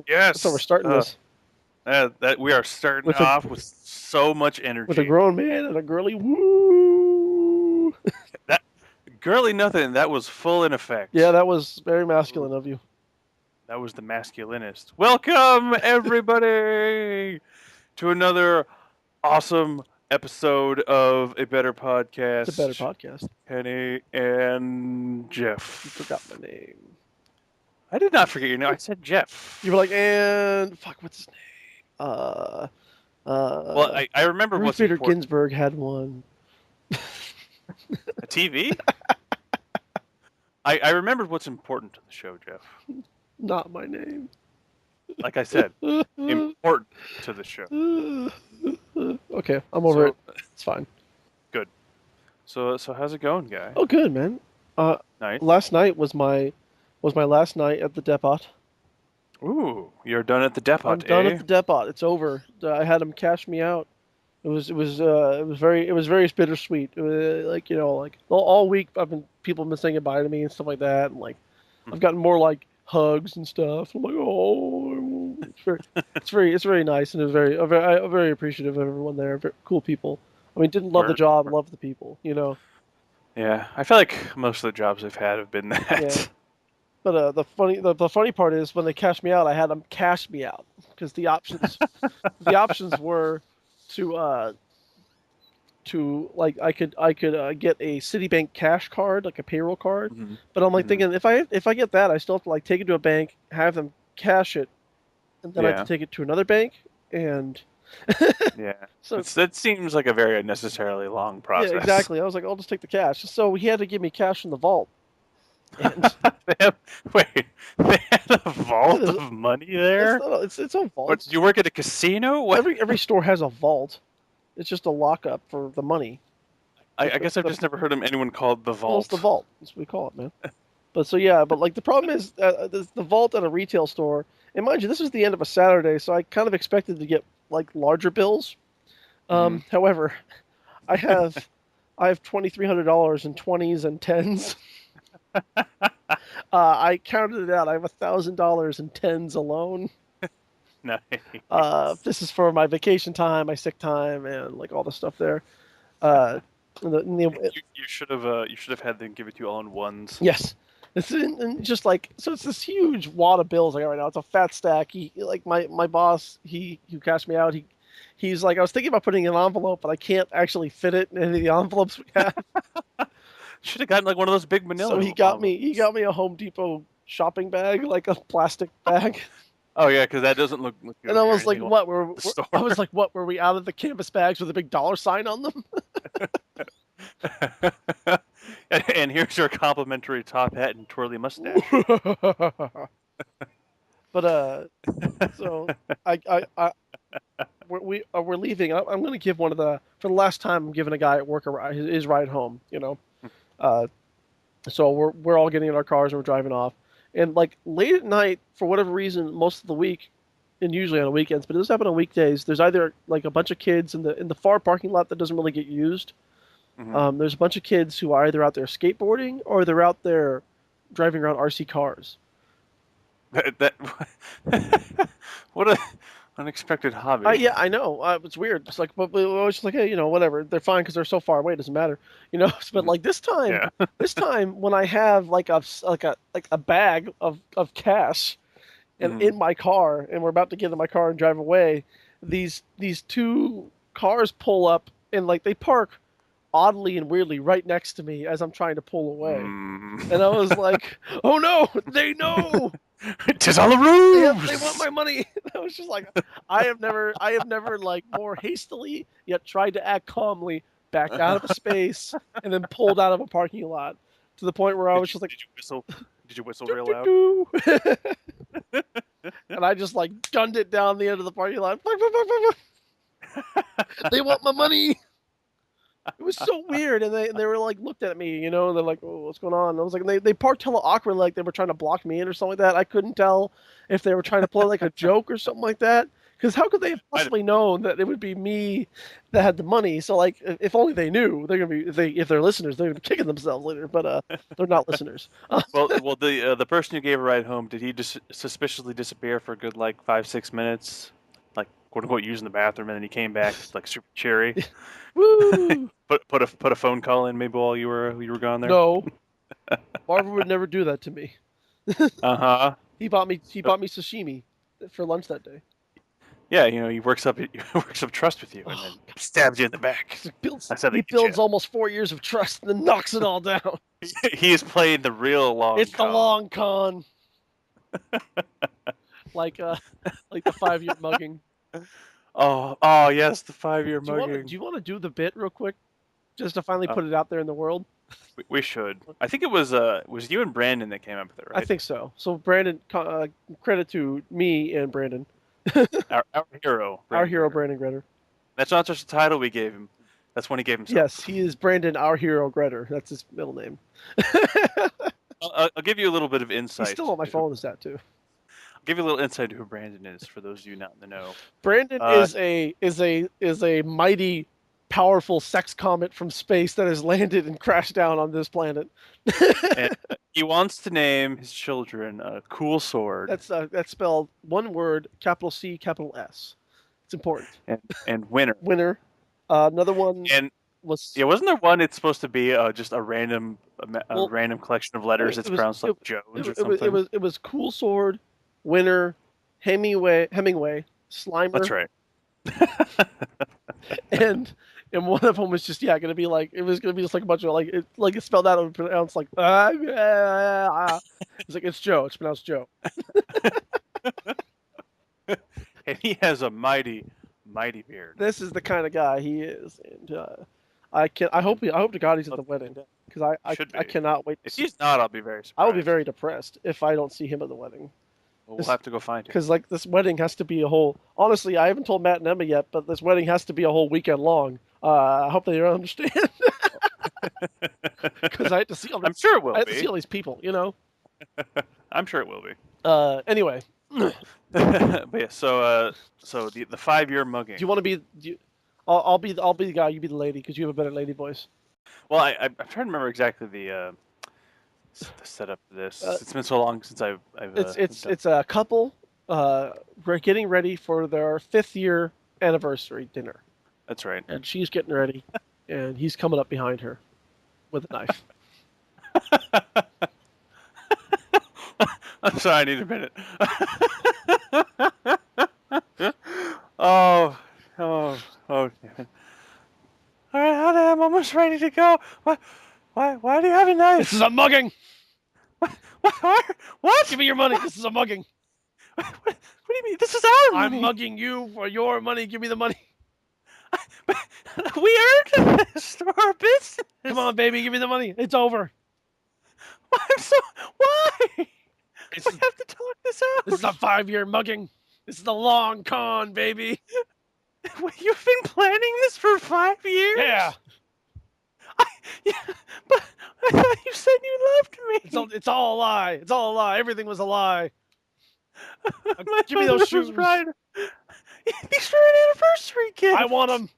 Yes. So we're starting this That we are starting off with so much energy. with a grown man and a girly woo. That girly nothing. That was full in effect. Yeah, that was very masculine of you. That was the masculinist. Welcome everybody to another awesome episode of A Better Podcast. It's a better podcast. Penny and Jeff. You forgot my name. I did not forget your name. I said Jeff. You were like, and fuck, what's his name? Well, I remember Ruth what's Bader important. Ginsburg had one. A TV? I remembered what's important to the show, Jeff. Not my name. Like I said, important to the show. Okay, I'm over it. It's fine. Good. So how's it going, guy? Oh, good, man. Nice. Last night was my last night at the depot. Ooh, you're done at the depot. I'm done at the depot. It's over. I had them cash me out. It was very bittersweet. It was, like all week people have been saying goodbye to me and stuff like that, and like I've gotten more like hugs and stuff. I'm like, oh, it's very nice, and it was I'm very appreciative of everyone there. Very cool people. I mean, didn't love the job, loved the people. Yeah, I feel like most of the jobs I've had have been that. Yeah. But the funny part is when they cashed me out, I had them cash me out because the options were to like I could get a Citibank cash card, like a payroll card. Mm-hmm. But I'm like thinking if I get that, I still have to like take it to a bank, have them cash it, and then I have to take it to another bank and. Yeah. So that seems like a very unnecessarily long process. Yeah, exactly. I was like, I'll just take the cash. So he had to give me cash from the vault. And they had a vault of money there? It's a vault. What, you work at a casino? What? Every store has a vault. It's just a lockup for the money. I guess I've just never heard of anyone called the vault. Well, it's the vault. That's what we call it, man. But like the problem is the vault at a retail store. And mind you, this is the end of a Saturday, so I kind of expected to get like larger bills. However, I have $2,300 in 20s and 10s. I counted it out. I have $1,000 in 10s alone. Nice. This is for my vacation time, my sick time, and like all the stuff there. You should have had them give it to you all in ones. Yes. It's just like so. It's this huge wad of bills I got right now. It's a fat stack. My boss who cashed me out. He's like, I was thinking about putting an envelope, but I can't actually fit it in any of the envelopes we have. Should have gotten like one of those big manila. So he got me a Home Depot shopping bag, like a plastic bag. Oh yeah, because that doesn't look good. And I was like, what? Were we out of the canvas bags with a big dollar sign on them? And here's your complimentary top hat and twirly mustache. But so we're leaving. I'm going to give for the last time. I'm giving a guy at work his ride home. So we're all getting in our cars and we're driving off. And like late at night, for whatever reason, most of the week, and usually on the weekends, but it does happen on weekdays. There's either like a bunch of kids in the far parking lot that doesn't really get used. Mm-hmm. There's a bunch of kids who are either out there skateboarding or they're out there driving around RC cars. What a unexpected hobby. Yeah, I know. It's weird. It's like, but we always just like, hey, whatever. They're fine because they're so far away. It doesn't matter, But like this time, when I have like a bag of cash, and in my car, and we're about to get in my car and drive away, these two cars pull up and like they park oddly and weirdly right next to me as I'm trying to pull away, and I was like, oh no, they know. 'Tis all a ruse. They want my money. I was just like, I have never like more hastily yet tried to act calmly backed out of a space and then pulled out of a parking lot to the point where I was just like, did you whistle real loud? And I just like gunned it down the end of the parking lot. They want my money. It was so weird, and they were like looked at me, and they're like, "Oh, what's going on?" And I was like, they parked hella awkward, like they were trying to block me in or something like that. I couldn't tell if they were trying to play like a joke or something like that. Because how could they have Might have- possibly known that it would be me that had the money? So like, if only they knew, they're gonna be if they're listeners, they're gonna be kicking themselves later. But they're not listeners. well, the person who gave a ride home, did he just suspiciously disappear for a good like 5-6 minutes, like quote unquote using the bathroom, and then he came back like super cheery? Woo! Put a phone call in maybe while you were gone there. No, Marvin would never do that to me. Uh-huh. He bought me sashimi for lunch that day. Yeah, he works up trust with you, and then stabs you in the back. That's how they He get you. builds almost 4 years of trust and then knocks it all down. He is playing the real long. It's con. the long con. like the 5 year mugging. Oh yes, the 5-year Do you want mugging. do you want to do the bit real quick, just to finally put it out there in the world? We should. I think it was you and Brandon that came up with it, right? I think so. So Brandon, credit to me and Brandon, Our hero. our hero, Greder. Brandon Gretter. That's not just the title we gave him. That's when he gave himself. Yes, he is Brandon, our hero, Gretter. That's his middle name. I'll give you a little bit of insight. He's still on my phone as that too. I'll give you a little insight to who Brandon is for those of you not in the know. Brandon is a mighty, powerful sex comet from space that has landed and crashed down on this planet. And he wants to name his children Cool Sword. That's spelled one word, capital C, capital S. It's important. And Winner. Winner. Another one And was wasn't there one? It's supposed to be just a random random collection of letters. It's pronounced like Jones or something. It was Cool Sword, Winner, Hemingway, Slimer. That's right. and one of them was just going to be like, it was going to be just like a bunch of like it's spelled out and pronounced like it's like, it's Joe. It's pronounced Joe. And he has a mighty beard. This is the kind of guy he is, and I hope to God he's at the wedding, because I cannot wait. If he's not, I'll be very surprised. I will be very depressed if I don't see him at the wedding. Well, we'll have to go find him. Because like this wedding has to be a whole. Honestly, I haven't told Matt and Emma yet, but this wedding has to be a whole weekend long. I hope they understand. Because I had to see all. I'm sure it will be. I had to see all these people, I'm sure it will be. Anyway. But yeah, so the 5-year mugging. Do you want to be? I'll be the guy. You be the lady, because you have a better lady voice. Well, I'm trying to remember exactly the setup of this. It's been so long since I've It's a couple getting ready for their 5th year anniversary dinner. That's right. And she's getting ready, and he's coming up behind her with a knife. I'm sorry, I need a minute. Oh. Damn it. All right, I'm almost ready to go. Why do you have a knife? This is a mugging. What? Give me your money. This is a mugging. What do you mean? This is our money. I'm mugging you for your money. Give me the money. We earned this for our business. Come on, baby. Give me the money. It's over. Why? We have to talk this out. This is a 5-year mugging. This is the long con, baby. You've been planning this for 5 years? Yeah. Yeah, but I thought you said you loved me. It's all a lie. It's all a lie. Everything was a lie. Give me those shoes. Right. These are an anniversary gift. I want them.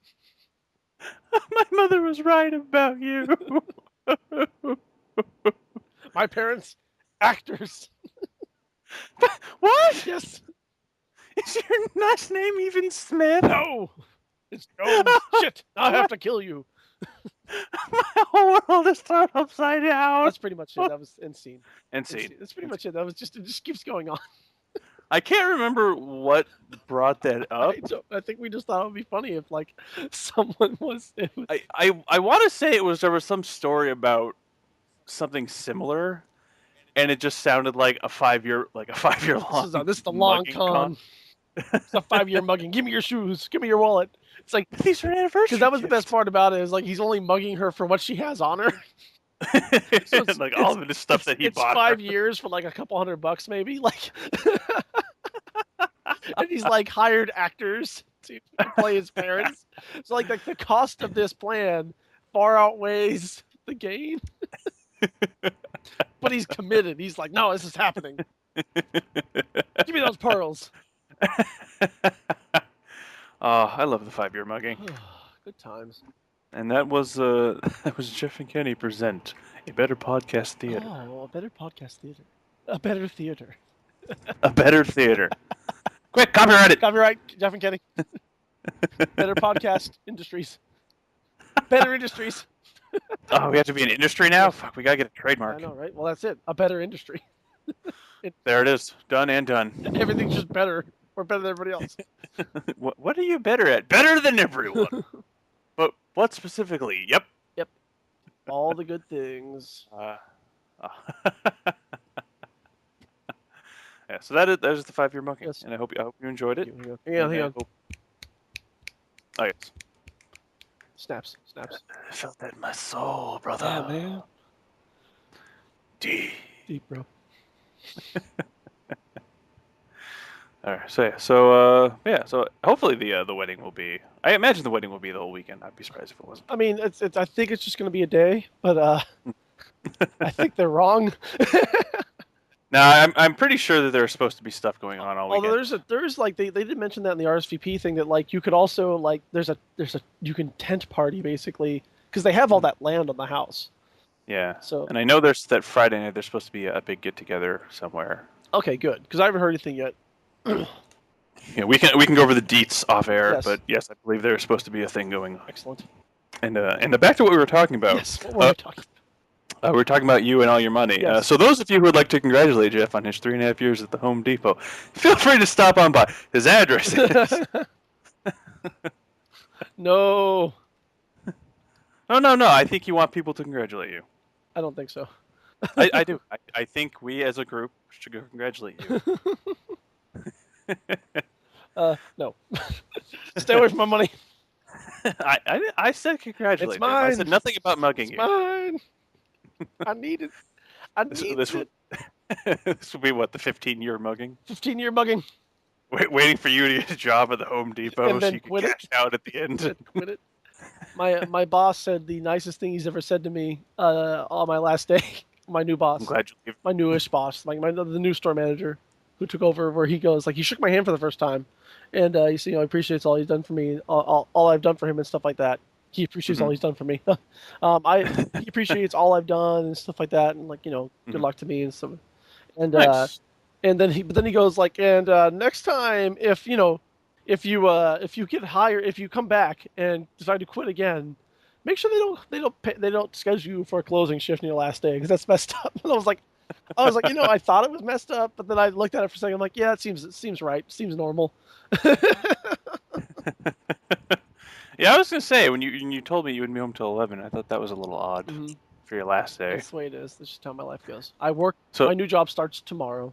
My mother was right about you. My parents, actors. What? Yes. Is your last name even Smith? No. It's Jones. Shit. I have to kill you. My whole world is thrown upside down. That's pretty much it. That was end scene. End scene. That's pretty much it. It just keeps going on. I can't remember what brought that up. I think we just thought it would be funny if like someone was. I want to say there was some story about something similar, and it just sounded like a 5-year long. This is the long con. It's a 5-year mugging. Give me your shoes. Give me your wallet. It's like, these are anniversary. Because that was the best part about it, is like he's only mugging her for what she has on her. So like all of it is stuff that he bought. It's 5 years for like a couple $100 maybe, like. And he's like hired actors to play his parents. So like the cost of this plan far outweighs the gain. But he's committed. He's like, no, this is happening. Give me those pearls. I love the 5-year mugging. Good times. And that was that was Jeff and Kenny present a better podcast theater. Oh, a better podcast theater. A better theater. A better theater. Quick, copyright it. Copyright Jeff and Kenny. Better podcast industries. Better industries. Oh, we have to be an industry now? Fuck, we gotta get a trademark. I know, right? Well, that's it. A better industry. There it is. Done and done. Everything's just better. We're better than everybody else. What are you better at? Better than everyone. But what specifically? Yep. All the good things. Yeah, so that is the 5-year mugging, Yes. and I hope you enjoyed it. Yeah, hang on. Oh, yes. Snaps. I felt that in my soul, brother. Yeah, man. Deep. Deep, bro. All right, so hopefully the wedding will be. I imagine the wedding will be the whole weekend. I'd be surprised if it wasn't. I mean, it's. I think it's just going to be a day, but I think they're wrong. Now I'm pretty sure that there's supposed to be stuff going on all weekend. Although there's like they did mention that in the RSVP thing that like you could also like there's a you can tent party basically because they have all that land on the house. Yeah. So and I know there's that Friday night. There's supposed to be a big get together somewhere. Okay, good because I haven't heard anything yet. Yeah, we can go over the deets off air, Yes. but yes, I believe there's supposed to be a thing going on. Excellent. And back to what we were talking about. Yes. What were we talking? We were talking about you and all your money. Yes. So those of you who would like to congratulate Jeff on his 3.5 years at the Home Depot, feel free to stop on by. His address is... No. No. I think you want people to congratulate you. I don't think so. I do. I think we as a group should go congratulate you. No. Stay away from my money. I said congratulate It's you. I mine. said nothing about mugging you. Mine. I need it. I need This it. this will be what, the 15-year mugging? 15-year mugging. Waiting for you to get a job at the Home Depot And so then you can quit it. cash out at the end. And quit it. My boss said the nicest thing he's ever said to me on my last day. My new boss. I'm glad you give. My newish boss, the new store manager who took over, where he goes like he shook my hand for the first time, and he appreciates all he's done for me, all I've done for him and stuff like that. He appreciates all he's done for me. He appreciates all I've done and stuff like that, and good luck to me and stuff. And Nice. and then he goes like, and next time if you get hired, if you come back and decide to quit again, make sure they don't schedule you for a closing shift in your last day because that's messed up. And I was like, I thought it was messed up, but then I looked at it for a second. I'm like, yeah, it seems right. It seems normal. Yeah, I was gonna say when you told me you would be home till 11, I thought that was a little odd for your last day. That's the way it is. That's just how my life goes. I work. So- my new job starts tomorrow.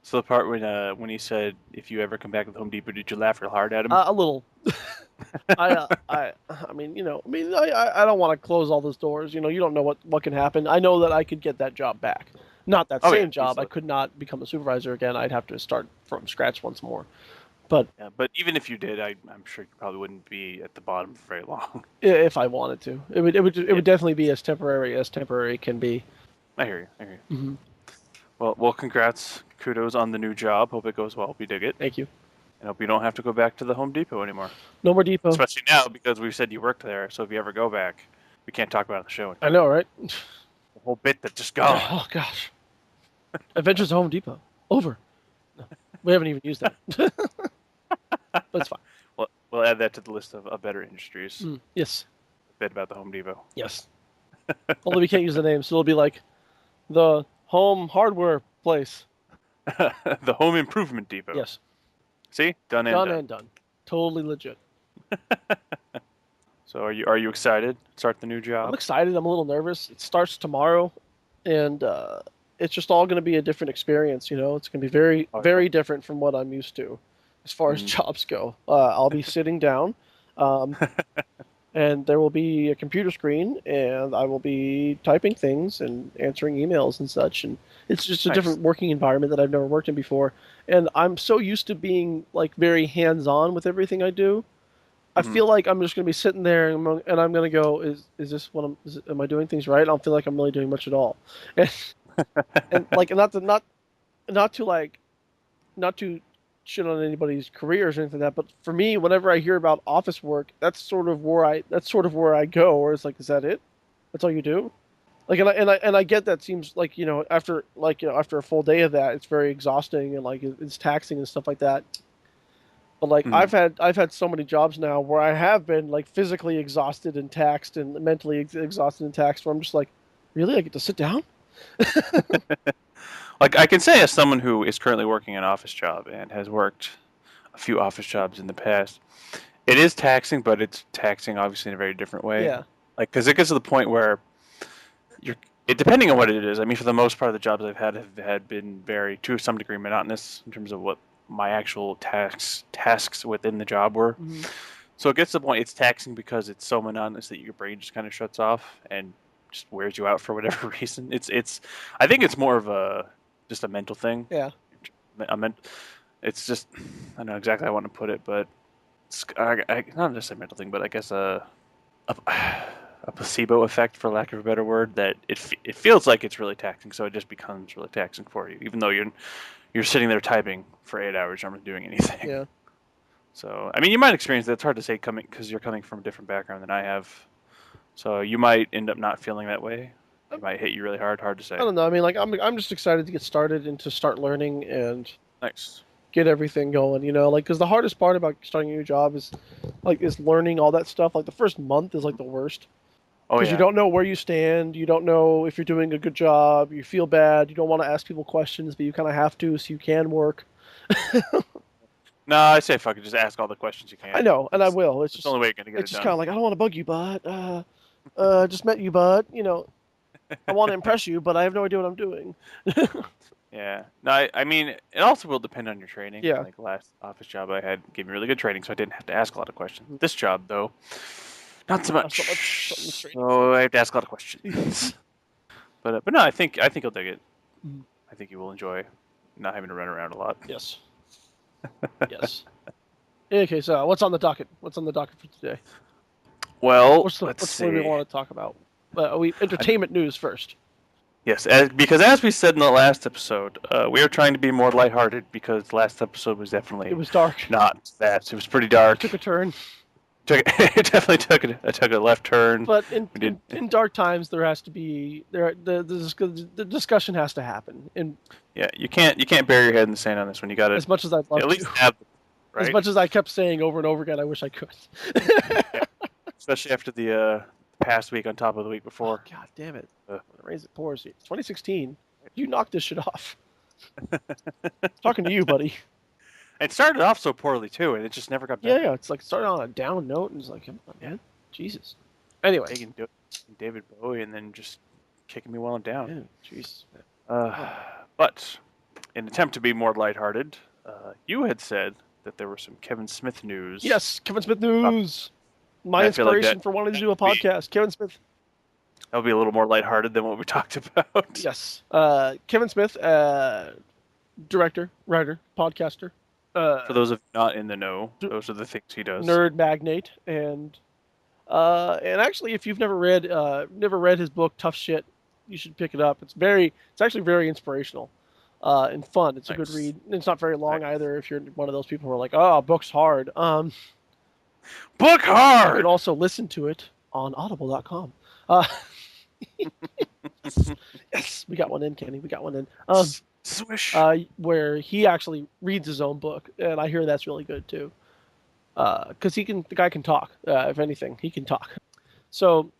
So the part when he said if you ever come back to the Home Depot, did you laugh real hard at him? A little. I don't want to close all those doors. You don't know what can happen. I know that I could get that job back. Not that same job. easily. I could not become a supervisor again. I'd have to start from scratch once more. But Yeah, but even if you did, I'm sure you probably wouldn't be at the bottom for very long. if I wanted to, it would definitely be as temporary can be. I hear you. Mhm. Well, congrats, kudos on the new job. Hope it goes well. We dig it, Thank you. and hope you don't have to go back to the Home Depot anymore. No more depot. Especially now because we said you worked there. So if you ever go back, we can't talk about it on the show. I know, right? The whole bit that just gone. Oh gosh. Adventures at Home Depot. Over. No, we haven't even used that. But it's fine. We'll add that to the list of better industries. Yes. Bit about the Home Depot. Yes. Only we can't use the name, so it'll be like the home hardware place. The Home Improvement Depot. Yes. See, done And done. Totally legit. So are you excited? To start the new I'm job. excited. I'm a little nervous. It starts tomorrow, and it's just all going to be a different experience. It's going to be very, very different from what I'm used to, as far as jobs go. I'll be sitting down, and there will be a computer screen, and I will be typing things and answering emails and such. And it's just a different working environment that I've never worked in before. And I'm so used to being like very hands-on with everything I do. I feel like I'm just gonna be sitting there and I'm gonna go, is this what am I doing things right? I don't feel like I'm really doing much at all, and like not to like not to shit on anybody's careers or anything like that, but for me, whenever I hear about office work, that's sort of where I go, where it's like, is that it? That's all you do? Like, and I get that seems like after after a full day of that, it's very exhausting and like it's taxing and stuff like that. But like Mm. I've had so many jobs now where I have been like physically exhausted and taxed and mentally exhausted and taxed, where I'm just like, really, I get to sit down? Like I can say as someone who is currently working an office job and has worked a few office jobs in the past, it is taxing, but it's taxing obviously in a very different way. Yeah, Like because it gets to the point where you're it depending on what it is. I mean, for the most part, the jobs I've had have had been very to some degree monotonous in terms of what my actual tasks within the job were. hmm So it gets to the point it's taxing because it's so monotonous that your brain just kind of shuts off and just wears you out for whatever reason. It's I think it's more of a just a mental thing. yeah. I meant it's just I don't know exactly how I want to put it, but it's not just a mental thing, but I guess a a placebo effect, for lack of a better word, that it feels like it's really taxing, so it just becomes really taxing for you, even though you're sitting there typing for 8 hours, you're not doing anything. Yeah. So I mean, you might experience that. It's hard to say coming because you're coming from a different background than I have. So you might end up not feeling that way. It might hit you really hard. Hard to I say. don't know. I mean, like I'm just excited to get started and to start learning and Nice. get everything going. Like because the hardest part about starting a new job is learning all that stuff. Like the first month is like the worst Oh because you yeah. don't know where you stand. You don't know if you're doing a good job. You feel bad. You don't want to ask people questions, but you kind of have to so you can work. No, I say fuck it. Just ask all the questions you I can. know, and I will. It's the only way you're gonna get It's it just kind done. of like I don't want to bug you, bud. Just met you, bud. I want to impress you, but I have no idea what I'm doing. Yeah. No, I mean, it also will depend on your training. Yeah. Like the last office job I had gave me really good training, so I didn't have to ask a lot of questions. This job, though, not so So much much. training. So I have to ask a lot of questions. But no, I think you'll dig it. Mhm. I think you will enjoy not having to run around a lot. Yes. Yes. In any case, what's on the docket? What's on the docket for today? Well, let's What do we see. want to talk about? We I, entertainment news first. yes, because as we said in the last episode, we are trying to be more lighthearted because last episode was It definitely was dark. not that. It was pretty It dark. took a turn. It definitely took a left turn. But We did. in dark times, there has to be the discussion has to happen. And Yeah, you can't bury your head in the sand on this one. You got to as much as I'd love at to, least have as right. much as I kept saying over and over again, I wish I could. Yeah, especially after the past week on top of the week Oh before. God damn it! Uh, When it rains, it pours. It's 2016. You knocked this shit off. Talking to you, buddy. it started off so poorly too, and it just never got Yeah, better. yeah. It's like started on a down note, and it's like, come on, man, Jesus. Anyway, Taking David Bowie and then just kicking me while I'm down. yeah, Jesus, man. Uh, but in an attempt to be more lighthearted, you had said that there was some Kevin Smith news. Yes, Kevin Smith Uh, news. My and I feel like inspiration for wanting to do a be podcast. Kevin Smith. that'll be a little more lighthearted than what we talked about. Yes. Kevin Smith, director, writer, podcaster, For those of you not in the know, those are the things he does. nerd magnate, and actually, if you've never read his book Tough Shit, you should pick it up. It's actually very inspirational, and fun. It's a good Nice. read. It's not very long Nice. either. If you're one of those people who are like, oh, book's hard. Book You can hard. also listen to it on Audible.com. Uh, yes, we got one in, Kenny. We got one in. Swish. Where he actually reads his own book, and I hear that's really good too. Because the guy can talk. If anything, he can talk. So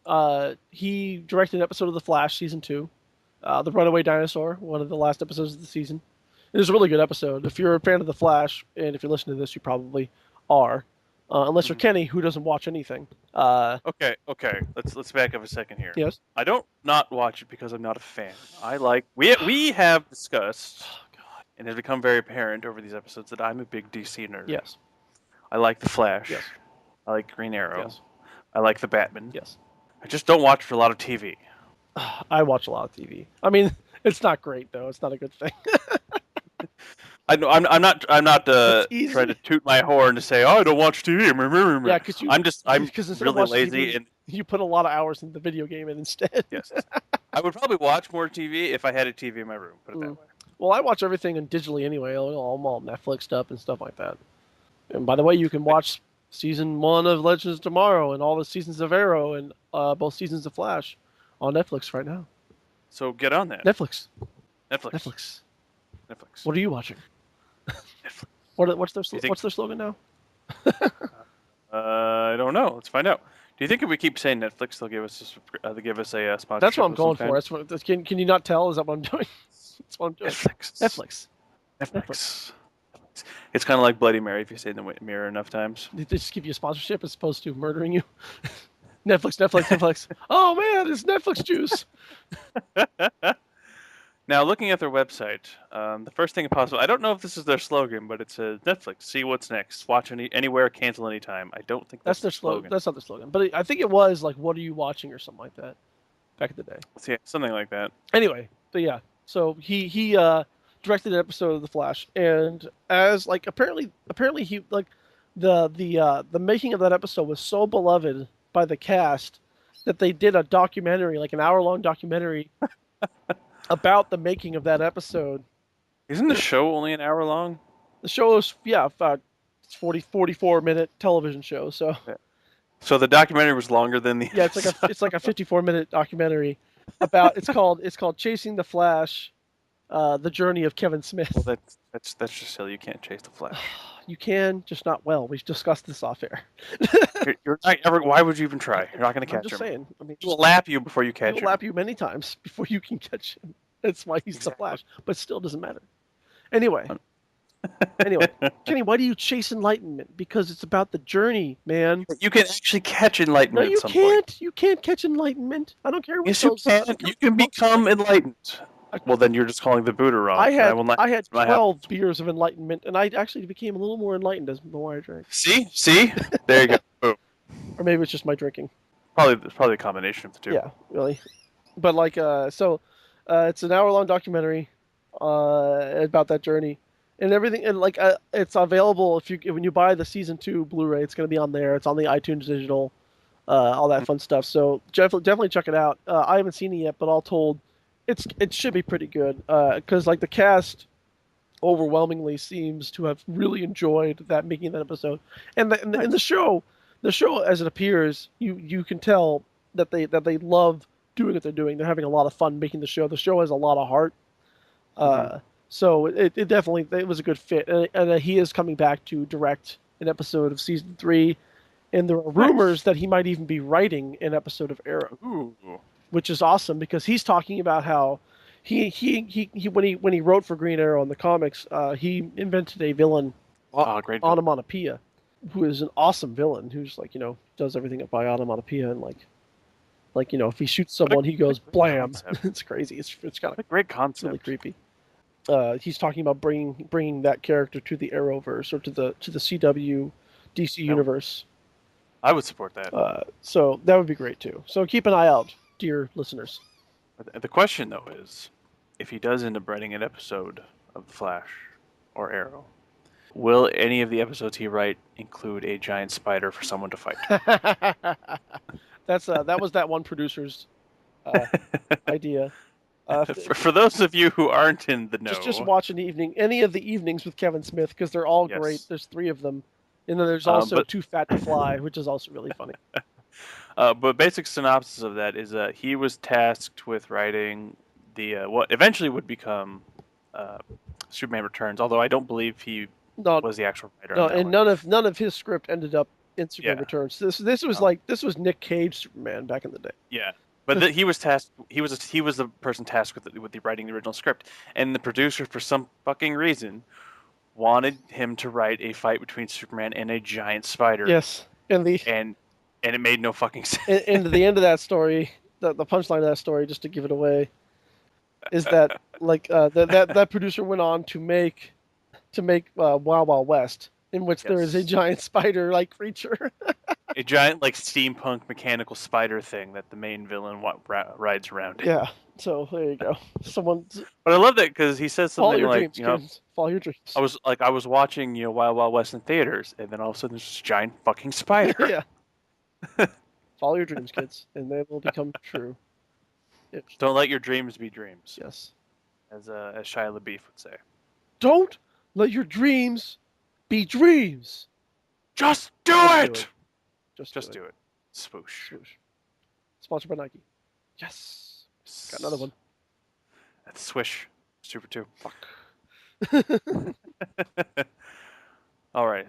he directed an episode of The Flash season 2, The Runaway Dinosaur, one of the last episodes of the season. It was a really good episode. If you're a fan of The Flash, and if you're listening to this, you probably are. Unless you're Kenny, who doesn't watch anything. Okay. Let's back up a second here. Yes. I don't not watch it because I'm not a fan. I like we have discussed Oh God. and it has become very apparent over these episodes that I'm a big DC nerd. Yes. I like the Flash. Yes. I like Green Arrow. Yes. I like the Batman. Yes. I just don't watch for a lot of TV. I watch a lot of TV. I mean, it's not great though. It's not a good thing. I know I'm not It's trying to easy. toot my horn to say, oh, I don't watch TV. Yeah, because I'm instead of really watching lazy, TV, and you put a lot of hours in the video game and instead. yes, I would probably watch more TV if I had a TV in my room. Put it that Mm. way. Well, I watch everything digitally anyway. I'm all Netflixed up and stuff like that. And by the way, you can watch season 1 of Legends tomorrow and all the seasons of Arrow and both seasons of Flash on Netflix right now. So get on that. Netflix. Netflix. Netflix. Netflix. What are you watching? Netflix. What's their Do you think? what's their slogan now? I don't know. Let's find out. Do you think if we keep saying Netflix, they'll give us a That's what sponsorship I'm of some going for. kind? Can you not tell? Is that what I'm doing? That's what I'm doing. Netflix. Netflix. Netflix. Netflix. It's kind of like Bloody Mary if you say it in the mirror enough times. They just give you a sponsorship as opposed to murdering you. Netflix, Netflix, Netflix. Oh man, it's Netflix juice. Now, looking at their website, the first thing possible, I don't know if this is their slogan, but it says Netflix, see what's next, watch anywhere, cancel anytime. I don't think That's that's their their slogan. slogan. That's not their slogan, but I think it was like, "What are you watching?" or something like that back in the day. Yeah, something like that. Anyway, but yeah, so he directed an episode of The Flash, and as like apparently he like the making of that episode was so beloved by the cast that they did a documentary, like an hour-long documentary about the making of that episode. Isn't the show only an hour long? The show is it's 44-minute television show, so Yeah. So the documentary was longer than the yeah, episode. it's like a 54-minute documentary about it's called Chasing the Flash, the journey of Kevin Well, Smith. that's just silly. You can't chase the Flash. You can, just not well. We've discussed this off air. You're not ever. Why would you even try? You're not going to I'm catch just him. saying. I mean, He will lap you before you catch he'll him. lap you many times before you can catch him. That's why he's the Exactly. Flash, but still doesn't matter. Anyway, anyway, Kenny, why do you chase enlightenment? Because it's about the journey, man. You can actually catch No, enlightenment at you some point. can't. You can't catch enlightenment. I don't care what Yes, you those. I can. don't care You what can the books say. become enlightened. Well, then you're just calling the Buddha wrong. I And I had will not. I had My house. 12 beers of enlightenment, and I actually became a little more enlightened as the more I drank. See, there you go. Boom. Or maybe it's just my drinking. Probably a combination of the two. Yeah, really. But like, it's an hour-long documentary about that journey and everything, and like, it's available when you buy the season 2 Blu-ray. It's going to be on there. It's on the iTunes digital, all that fun stuff. So definitely check it out. I haven't seen it yet, but all told, it should be pretty good. Because like the cast overwhelmingly seems to have really enjoyed that making that episode, and Nice. the show as it appears, you can tell that they love doing what they're doing. They're having a lot of fun making the show. The show has a lot of heart. So it definitely it was a good fit, and he is coming back to direct an episode of season 3, and there are rumors that he might even be writing an episode of Arrow, Ooh. which is awesome because he's talking about how when he wrote for Green Arrow in the comics, he invented a villain, Great. Onomatopoeia, who is an awesome villain who's like does everything by onomatopoeia, and if he shoots someone he goes blam. It's crazy. It's kind A of great concept. really creepy. He's talking about bringing that character to the Arrowverse or to the CW DC universe. I would support that. So that would be great too. So keep an eye out, dear listeners. The question though is, if he does end up writing an episode of The Flash or Arrow, will any of the episodes he write include a giant spider for someone to fight? That was that one producer's idea. For those of you who aren't in the know, just watch any of the evenings with Kevin Smith because they're all Yes. great. There's 3 of them, and then there's also but- Too Fat to Fly, which is also really funny. but basic synopsis of that is he was tasked with writing the what eventually would become Superman Returns. Although I don't believe he No, was the actual writer. no, on that and one. none of his script ended up in Superman Yeah. Returns. This was this was Nick Cage Superman back in the day. Yeah, but he was tasked. He was the person tasked with the writing the original script, and the producer, for some fucking reason, wanted him to write a fight between Superman and a giant spider. Yes, and it made no fucking sense. and the end of that story, the punchline of that story, just to give it away, is that that producer went on to make Wild Wild West, in which there is a Yes. giant spider-like creature. A giant steampunk mechanical spider thing that the main villain rides around in. Yeah, So there you go. Someone But I love that because he says follow something your like, dreams, kids. Follow your dreams. I was watching, Wild Wild West in theaters, and then all of a sudden there's this giant fucking spider. Yeah. Follow your dreams, kids, and they will become true. Don't let your dreams be dreams, Yes. as Shia LaBeouf would say. Don't let your dreams be dreams. Just do Just do it. it. Just do Just it. do it. Swoosh. Swoosh. Sponsored by Nike. Yes. Got another one. That's Swish. Super 2. Fuck. All right,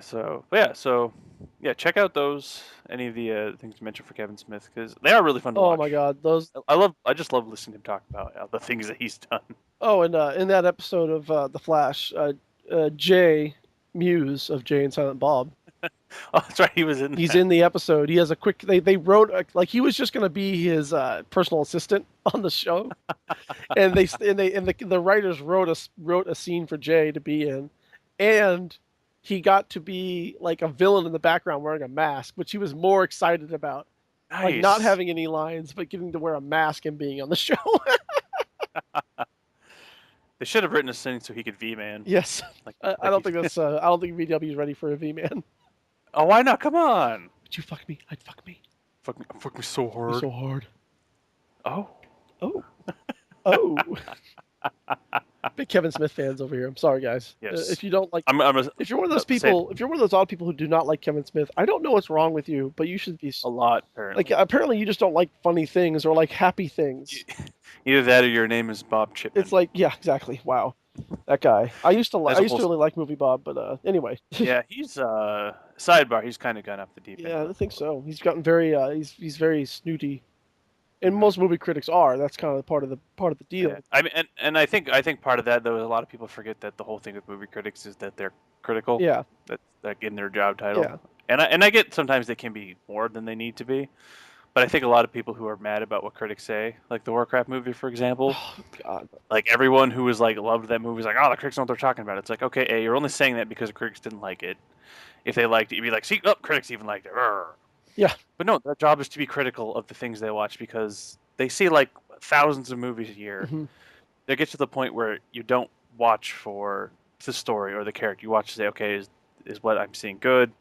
yeah, check out those any of the things you mentioned for Kevin Smith because they are really fun to Oh watch. my god, those. I just love listening to him talk about the things that he's done. Oh, and in that episode of The Flash, Jay Muse of Jay and Silent Bob. Oh, that's right, he was in. He's That. in the episode. He has a quick. They wrote like he was just gonna be his personal assistant on the show, and the writers wrote a scene for Jay to be in, and he got to be like a villain in the background wearing a mask, which he was more excited about, like not Nice. having any lines, but getting to wear a mask and being on the show. They should have written a scene so he could V-man. Yes, Like, I don't think that's. I don't think VW is ready for a V man. oh, why not? Come on. Would you fuck me? I'd fuck me. Fuck me so hard. So hard. Oh. Oh. Oh. Big Kevin Smith fans over here. I'm sorry, guys. Yes. If you don't like, I'm if you're one of those people, if you're one of those odd people who do not like Kevin Smith, I don't know what's wrong with you, but you should be a lot apparently. like. Apparently, you just don't like funny things or like happy things. Either that or your name is Bob Chipman. It's like, yeah, exactly. Wow, that guy. I used to really like Movie Bob, but anyway. Yeah, he's sidebar. He's kind of gone off the deep end. Yeah, I think so. He's gotten very he's very snooty. And most movie critics are. That's kind of part of the deal. Yeah. I mean, and I think part of that though is a lot of people forget that the whole thing with movie critics is that they're critical. Yeah. That's like in their job title. Yeah. And I get sometimes they can be more than they need to be, but I think a lot of people who are mad about what critics say, like the Warcraft movie, for example, Oh God. like everyone who was like loved that movie is like, oh, the critics know what they're talking about. It's like, okay, A, you're only saying that because the critics didn't like it. If they liked it, you'd be like, see, oh, critics even liked it. Urgh. Yeah. But no, their job is to be critical of the things they watch because they see like thousands of movies a year. Mm-hmm. They get to the point where you don't watch for the story or the character. You watch to say, okay, is what I'm seeing good?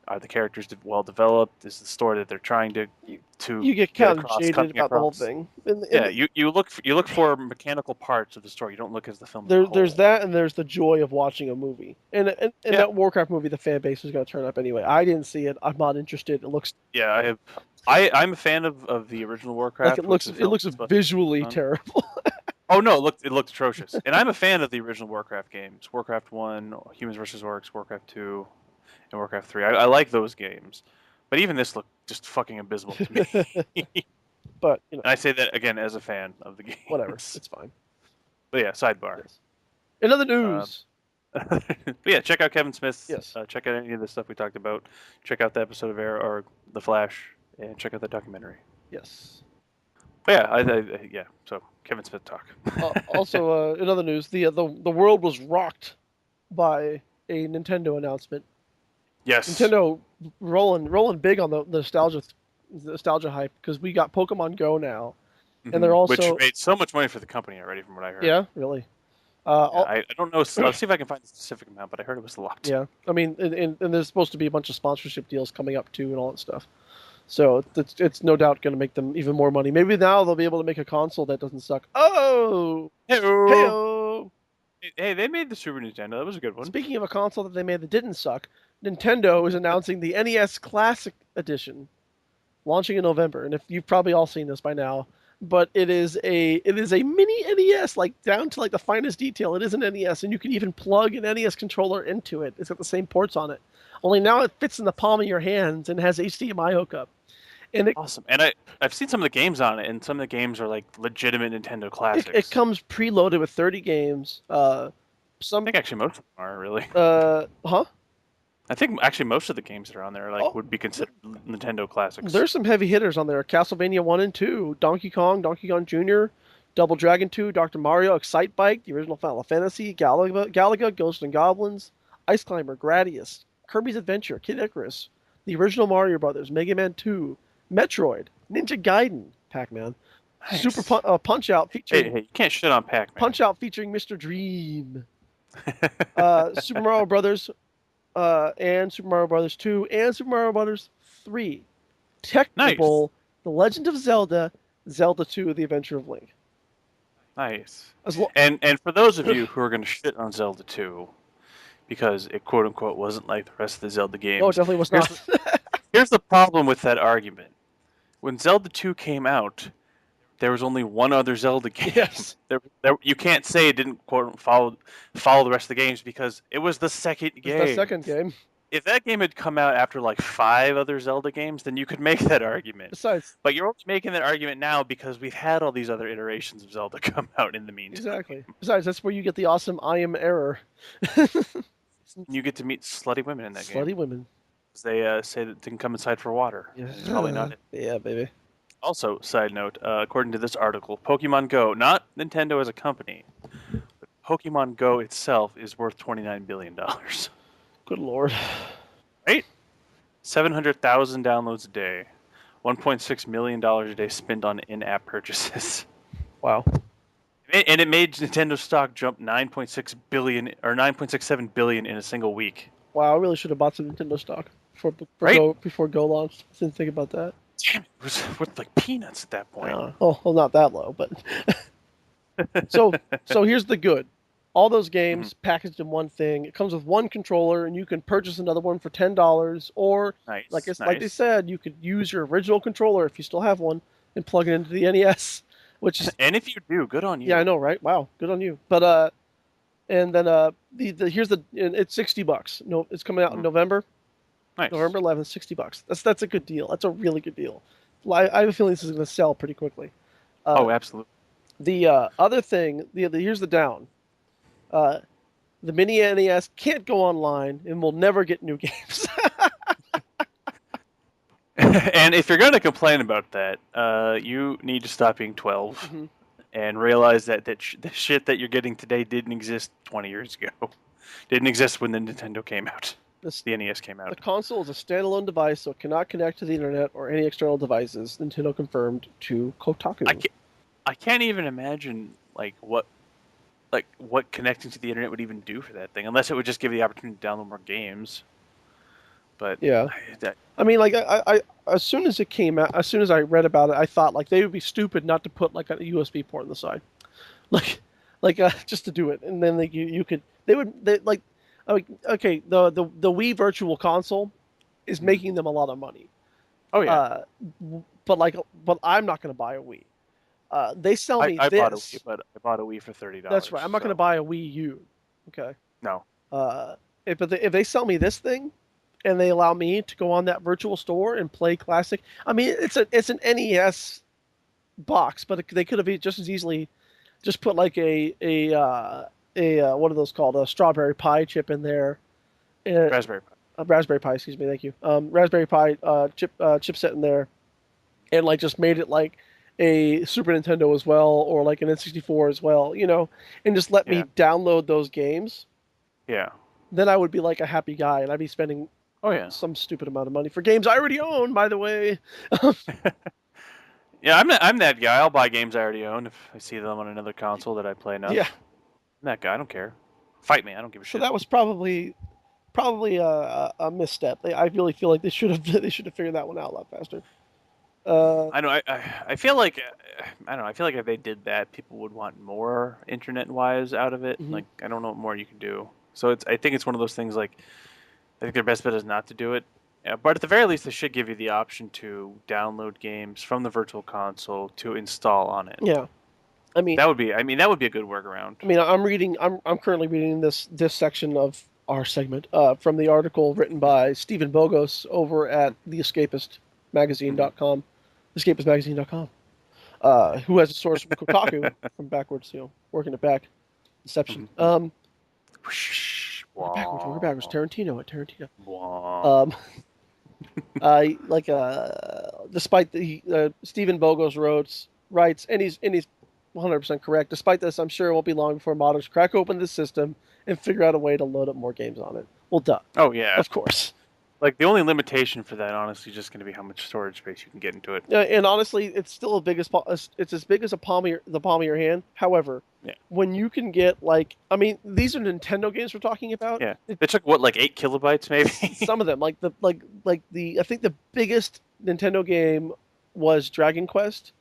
Are the characters well developed? Is the story that they're trying to you get kind of jaded about the whole thing. You look for mechanical parts of the story. You don't look as the film. There's that, and there's the joy of watching a movie. And that Warcraft movie, the fan base was going to turn up anyway. I didn't see it. I'm not interested. It looks. Yeah, I have. I'm a fan of the original Warcraft. Like it looks visually terrible. Oh no, it looked atrocious. And I'm a fan of the original Warcraft games. Warcraft 1, Humans vs. Orcs, Warcraft 2, and Warcraft 3. I like those games. But even this looked just fucking abysmal to me. But, and I say that again as a fan of the game. Whatever, it's fine. But yeah, sidebar. Yes. In other news. But yeah, check out Kevin Smith. Yes. Check out any of the stuff we talked about. Check out the episode of Air or The Flash, and check out the documentary. Yes. But yeah, so Kevin Smith talk. Also, in other news, the world was rocked by a Nintendo announcement. Yes. Nintendo rolling big on the nostalgia hype because we got Pokemon Go now, and they're also which made so much money for the company already, from what I heard. Yeah, really. I don't know. I'll see if I can find the specific amount, but I heard it was a lot. Yeah, I mean, and there's supposed to be a bunch of sponsorship deals coming up too, and all that stuff. So it's no doubt going to make them even more money. Maybe now they'll be able to make a console that doesn't suck. Oh, hey-o. Hey, they made the Super Nintendo. That was a good one. Speaking of a console that they made that didn't suck, Nintendo is announcing the NES Classic Edition, launching in November. And if you've probably all seen this by now, but it is a mini NES, like down to like the finest detail. It is an NES, and you can even plug an NES controller into it. It's got the same ports on it. Only now it fits in the palm of your hands and has HDMI hookup. And awesome. And I've seen some of the games on it, and some of the games are like legitimate Nintendo classics. It comes preloaded with 30 games. I think actually most of them are really. Huh? I think actually most of the games that are on there would be considered Nintendo classics. There's some heavy hitters on there. Castlevania 1 and 2, Donkey Kong Jr., Double Dragon 2, Dr. Mario, Excite Bike, the original Final Fantasy, Galaga, Ghosts and Goblins, Ice Climber, Gradius, Kirby's Adventure, Kid Icarus, the original Mario Brothers, Mega Man 2, Metroid, Ninja Gaiden, Pac-Man, Nice. Punch Out Hey, featuring hey, you can't shit on Pac-Man. Mr. Dream. Super Mario Brothers and Super Mario Brothers 2 and Super Mario Brothers 3. Nice. Technoball, The Legend of Zelda, Zelda 2: The Adventure of Link. Nice. As lo- And for those of you who are going to shit on Zelda 2 because it quote unquote wasn't like the rest of the Zelda no, it games, definitely was here's not. the, here's the problem with that argument. When Zelda 2 came out, there was only one other Zelda game. Yes, You can't say it didn't quote follow the rest of the games because it was the second it's the game. second game. If that game had come out after like 5 other Zelda games, then you could make that argument. Besides, But you're only making that argument now because we've had all these other iterations of Zelda come out in the meantime. exactly. Besides, that's where you get the awesome "I am error." And you get to meet slutty women in that game. Slutty women. They say that they can come inside for water. It's probably Yeah, not it. yeah, baby. Also, side note, according to this article, Pokemon Go, not Nintendo as a company, but Pokemon Go itself is worth $29 billion. Good lord. Right? 700,000 downloads a day. $1.6 million a day spent on in-app purchases. Wow. And it made Nintendo stock jump 9.6 billion or 9.67 billion in a single week. Wow, I really should have bought some Nintendo stock Right? before Go launched. Didn't think about that. Damn, it was worth like peanuts at that point. Oh, well, not that low, but so here's the good. All those Mhm. games packaged in one thing. It comes with one controller, and you can purchase another one for $10. Or, Nice, like they nice. said, you could use your original controller if you still have one and plug it into the NES. Which is, And if you do, good on yeah, I you. know, right? Wow, good on you. But and then the here's the it's $60. No, it's coming out in Mhm. November. Nice. November 11th, $60. That's a good deal. That's a really good deal. I have a feeling this is going to sell pretty quickly. Uh, Oh, absolutely. the other thing, here's the down. Uh, the mini NES can't go online and will never get new games. And if you're going to complain about that, you need to stop being 12 hmm and realize that the shit that you're getting today didn't exist 20 years ago. Didn't exist when the Nintendo came out. This, The NES came the out. console is a standalone device, so it cannot connect to the internet or any external devices. Nintendo confirmed to I Kotaku. can't, I can't even imagine what connecting to the internet would even do for that thing, unless it would just give you the opportunity to download more games. But Yeah, that, I mean, like as soon as it came out, as soon as I read about it, I thought like they would be stupid not to put like a USB port on the side, like just to do it, and then like you could they like okay the Wii Virtual Console is making them a lot of money, oh yeah, uh, but I'm not going to buy a Wii. They sell me I bought a Wii, this. but I bought a Wii for That's $30. right. I'm not going to So buy a Wii U. Okay. no, Uh, if they sell me this thing, and they allow me to go on that virtual store and play classic. I mean, it's an NES box, but they could have just as easily just put like a what are those called, a strawberry Pi chip in there, Raspberry Pi. a Raspberry Pi, excuse me, thank you, Raspberry Pi chipset in there, and like just made it like a Super Nintendo as well, or like an N64 as well, and just let me Yeah, download those games. yeah. Then I would be like a happy guy, and I'd be spending Oh yeah, some stupid amount of money for games I already own, by the way. yeah. I'm that guy. I'll buy games I already own if I see them on another console that I play Yeah, enough. I'm that guy. I don't care. Fight me. I don't give a so shit. that was probably a misstep. I really feel like they should have they should have figured that one out a lot faster. Uh, I know. I feel like I don't know. I feel like if they did that, people would want more internet wise out of it. mhm. Like I don't know what more you can do. So I think it's one of those things. Like I think their best bet is not to do it. Yeah, but at the very least, they should give you the option to download games from the virtual console to install on it. Yeah, I mean, That would be. I mean, that would be a good workaround. I'm currently reading this section of our segment from the article written by Stephen Bogos over at Hmm. theescapistmagazine.com, escapistmagazine.com, who has a source from Kotaku from backwards, working it back. Deception. Hmm. Work it backwards. Work it backwards. Tarantino. At Tarantino. Wah. Um, despite the Stephen Bogo's writes, and he's 100% correct. Despite this, I'm sure it won't be long before modders crack open the system and figure out a way to load up more games on it. Well, duh, Oh yeah. of course. Like the only limitation for that, honestly, is just going to be how much storage space you can get into it. Yeah, and honestly, it's still it's as big as the palm of your hand. However, Yeah, when you can get like, I mean, these are Nintendo games we're talking about. yeah. They took what, like 8 kilobytes, maybe? Some of them, like the I think the biggest Nintendo game was Dragon Quest.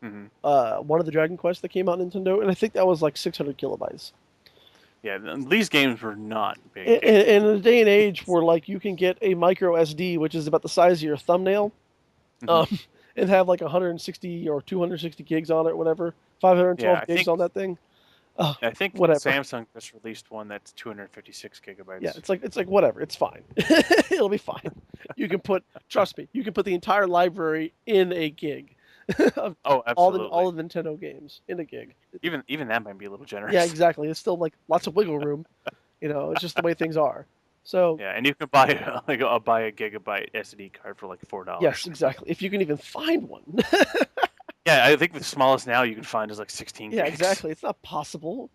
hmm One of the Dragon Quests that came out on Nintendo, and I think that was like 600 kilobytes. Yeah, these games were not big In games. a day and age where like you can get a micro SD, which is about the size of your thumbnail, hmm um, and have like 160 or 260 gigs on it, whatever, Yeah, 512 gigs on that thing. I think Whatever. Samsung just released one that's 256 Yeah, gigabytes. it's like whatever. It's fine. It'll be fine. You can put, trust me, you can put the entire library in a gig of Oh, all absolutely. of Nintendo games in a gig. Even that might be a little Yeah, generous. exactly. It's still like lots of wiggle room. It's just the way things are. So Yeah, and you can buy like buy a gigabyte SD card for like yes, $4. exactly. If you can even find one. Yeah, I think the smallest now you can find is like 16 Yeah, gigs. exactly. It's not possible.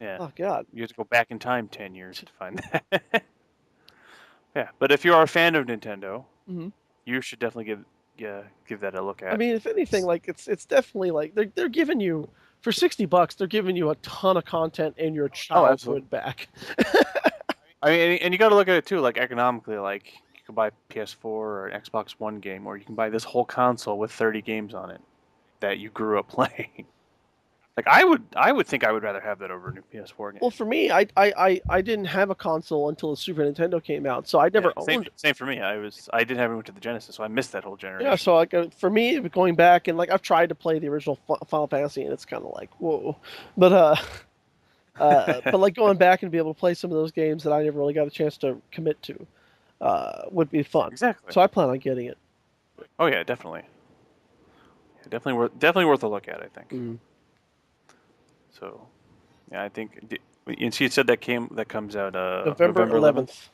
Yeah, Oh God. you have to go back in time 10 years to find that. Yeah, but if you are a fan of Nintendo, Hmm. you should definitely give that a look I at. mean, if anything, like it's definitely like they're giving you for $60, they're giving you a ton of content in your Oh, absolutely. childhood back. I mean, and you got to look at it too, like economically. Like you can buy PS4 or an Xbox One game, or you can buy this whole console with 30 games on it that you grew up playing. Like I would think I would rather have that over a new PS4 game. Well, for me, I didn't have a console until the Super Nintendo came out, so I Yeah, never same owned. same for me. I didn't have it to the Genesis, so I missed that whole Yeah, generation. so like for me, going back and like I've tried to play the original Final Fantasy, and it's kind of like whoa, but but like going back and be able to play some of those games that I never really got a chance to commit to, would be fun. Exactly. So I plan on getting it. Oh yeah, definitely. Definitely worth a look at, I think. Mm. So yeah, I think. And she said that comes out November November 11th. 11th.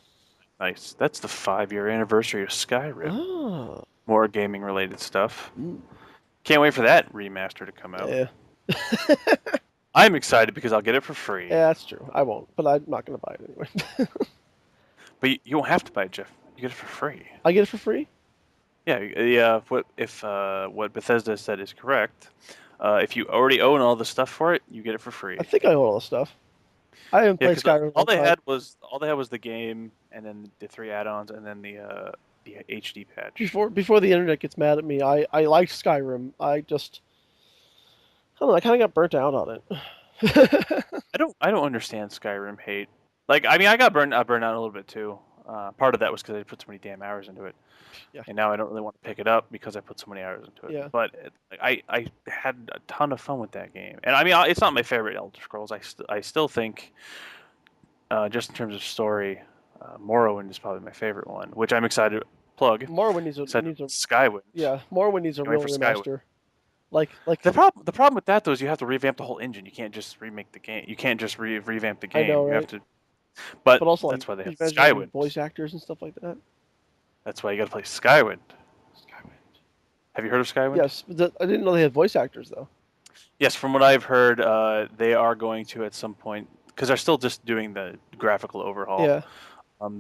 Nice. That's the 5 year anniversary of Skyrim. Oh. More gaming related stuff. Mm. Can't wait for that remaster to come out. Yeah. I'm excited because I'll get it for free. Yeah, that's true. I won't, but I'm not gonna buy it anyway. But you won't have to buy it, Jeff. You get it for free. I get it for free. Yeah, yeah. What Bethesda said is correct? If you already own all the stuff for it, you get it for free. I think I own all the stuff. I haven't Yeah, played because Skyrim in a long time. all they had was the game, and then the 3 add-ons, and then the HD patch. Before the internet gets mad at me, I liked Skyrim. I don't know. I kind of got burnt out on it. I don't understand Skyrim hate. Like, I mean, I burned out a little bit too. Part of that was because I put so many damn hours into it, Yeah, and now I don't really want to pick it up because I put so many hours into it. yeah. But I had a ton of fun with that game, and I mean, it's not my favorite Elder Scrolls. I still think, just in terms of story, Morrowind is probably my favorite one, which I'm excited to plug. Morrowind Excited needs a Skywind. yeah. Morrowind needs a Can't wait real for Skywind. remaster. The problem with that though is you have to revamp the whole engine. You can't just remake the game. You can't just revamp the I know, game. You have right? to. But But also like that's why they you have imagine having Skywind. voice actors and stuff like that. That's why you got to play Skywind. Skywind. Have you heard of Skywind? Yes, but I didn't know they had voice actors though. Yes, from what I've heard, they are going to at some point because they're still just doing the graphical overhaul. Yeah.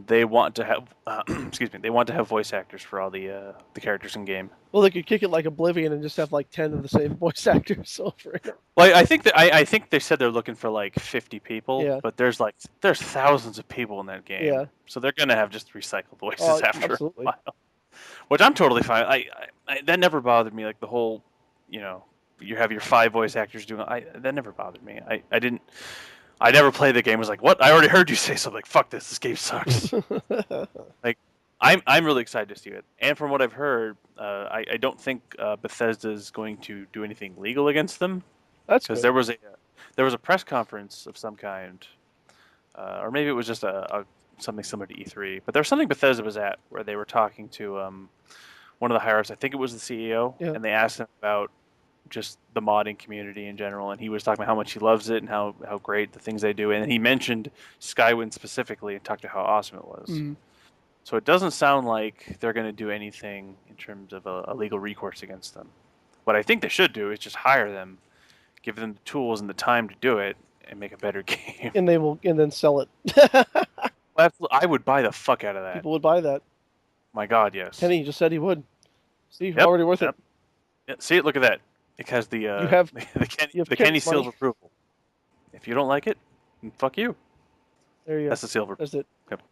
They want to have, excuse me, they want to have voice actors for all the characters in game. Well, they could kick it like Oblivion and just have like 10 of the same voice actors over it. Well, I think they said they're looking for like 50 people, Yeah. but there's thousands of people in that game, Yeah. so they're gonna have just recycled Oh, voices after a absolutely. while, which I'm totally fine. That never bothered me. Like the whole, you know, you have your 5 voice actors doing. That never bothered me. I didn't. I never played the game. I was like, what? I already heard you say something. Like, fuck this. This game sucks. Like, I'm really excited to see it. And from what I've heard, I don't think Bethesda's going to do anything legal against them That's because good. there was a press conference of some kind, or maybe it was just a something similar to E3. But there was something Bethesda was at where they were talking to one of the higher ups. I think it was the CEO, Yeah. and they asked him about just the modding community in general, and he was talking about how much he loves it and how great the things they do, and he mentioned Skywind specifically and talked about how awesome it was. Mm. So it doesn't sound like they're going to do anything in terms of a legal recourse against them. What I think they should do is just hire them, give them the tools and the time to do it, and make a better game. And they will, and then sell it. I would buy the fuck out of that. People would buy that. My God, yes. Kenny just said he would. See, Yep. already worth it. Yep. Yeah, see it. Look at that. It has the You have you have The Kenny Kenny's seal of money. approval. If you don't like it, then fuck you. There you go. That's the seal of approval. That's it. Yep.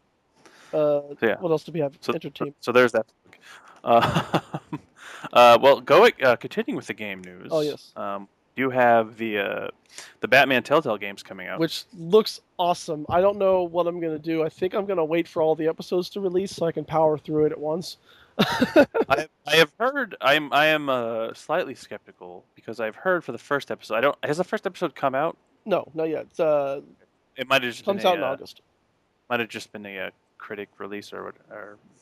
So yeah. What else do we have? So Entertainment. so there's that. Uh, well, continuing with the game Oh news. yes. You have the Batman Telltale games coming out. Which looks awesome. I don't know what I'm gonna do. I think I'm gonna wait for all the episodes to release so I can power through it at once. I have heard I am slightly skeptical because I've heard for the first episode. I don't has the first episode come out? No, not yet. It might have just been Comes out in August. a critic release or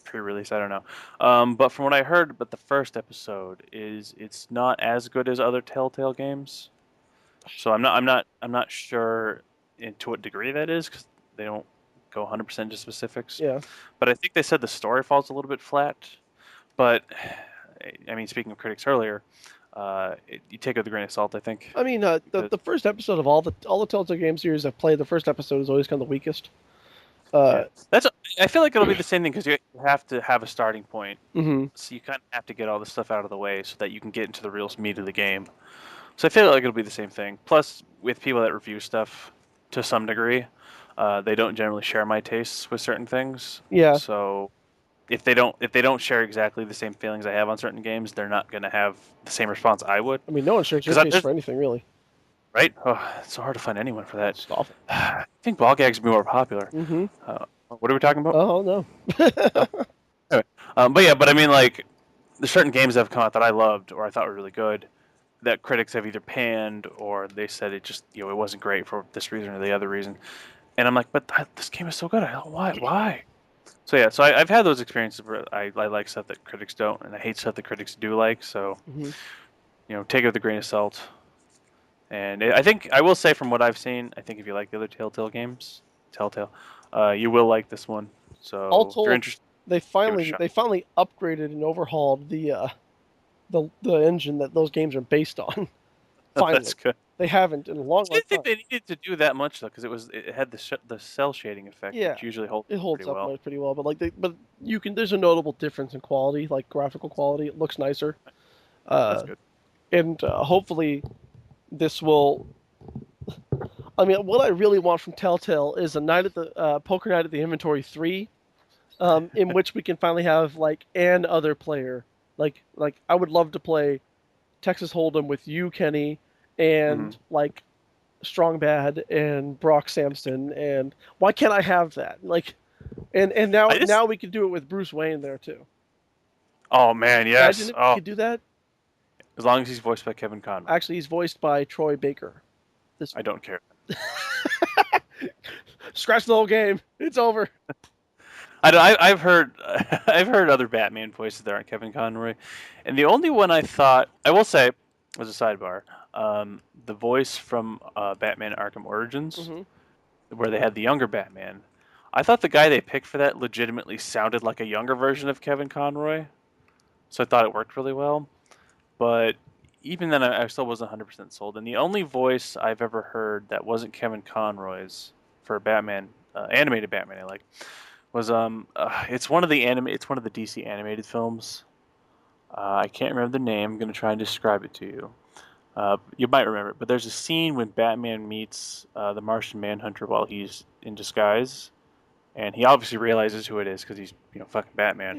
pre-release. I don't know. But from what I heard, but the first episode is it's not as good as other Telltale games. So I'm not sure to what degree that is because they don't go 100% into specifics. Yeah. But I think they said the story falls a little bit flat. But I mean, speaking of critics earlier, you take it with a grain of salt. I think. I mean, the first episode of all the Telltale game series I've played, the first episode is always kind of the weakest. Yeah, that's. I feel like it'll be the same thing because you have to have a starting point, Mm-hmm. so you kind of have to get all the stuff out of the way so that you can get into the real meat of the game. So I feel like it'll be the same thing. Plus, with people that review stuff to some degree, they don't generally share my tastes with certain things. Yeah. So if they don't share exactly the same feelings I have on certain games, they're not going to have the same response I would. I mean, no one shares your Because taste for anything, really. right? Oh, it's so hard to find anyone for that. It's awful. I think ball gags would be more popular. Mm-hmm. What are we talking about? Oh, no. Anyway, but yeah, but I mean, like, there's certain games that have come out that I loved or I thought were really good that critics have either panned or they said it just, it wasn't great for this reason or the other reason. And I'm like, but this game is so good. I don't why? So yeah, so I've had those experiences where I like stuff that critics don't, and I hate stuff that critics do like. So, Mm-hmm. take it with a grain of salt. And I think I will say from what I've seen, I think if you like the other Telltale, you will like this one. All So if you're told, interested, they give it a finally shot. they finally upgraded and overhauled the engine that those games are based on. Finally, That's good. they haven't in a long, I long didn't think time. they needed to do that much though, because it had the cell shading effect, Yeah, which usually holds it holds pretty up well. pretty well, but you can there's a notable difference in quality, like graphical quality. It looks nicer, That's uh, good. and hopefully this will. I mean, what I really want from Telltale is a night at the poker night at the Inventory 3, in which we can finally have like an other player. Like I would love to play Texas Hold'em with you, Kenny, Hmm. and like Strong Bad and Brock Sampson, and why can't I have that? Like, and I just, now we could do it with Bruce Wayne there too. oh man, Imagine yes. if we Oh, could do that. as long as he's voiced by Kevin Conroy, Actually, he's voiced by Troy Baker. This I don't care. scratch the whole game. It's over. I've heard I've heard other Batman voices that aren't Kevin Conroy, and the only one I thought I will say was a sidebar. The voice from Batman Arkham Origins, Hmm. where they had the younger Batman. I thought the guy they picked for that legitimately sounded like a younger version of Kevin Conroy, so I thought it worked really well. But even then, I still wasn't 100% sold. And the only voice I've ever heard that wasn't Kevin Conroy's for Batman, animated Batman, I like was it's one of the DC animated films. I can't remember the name. I'm gonna try and describe it to you. You might remember it, but there's a scene when Batman meets the Martian Manhunter while he's in disguise, and he obviously realizes who it is because he's fucking Batman.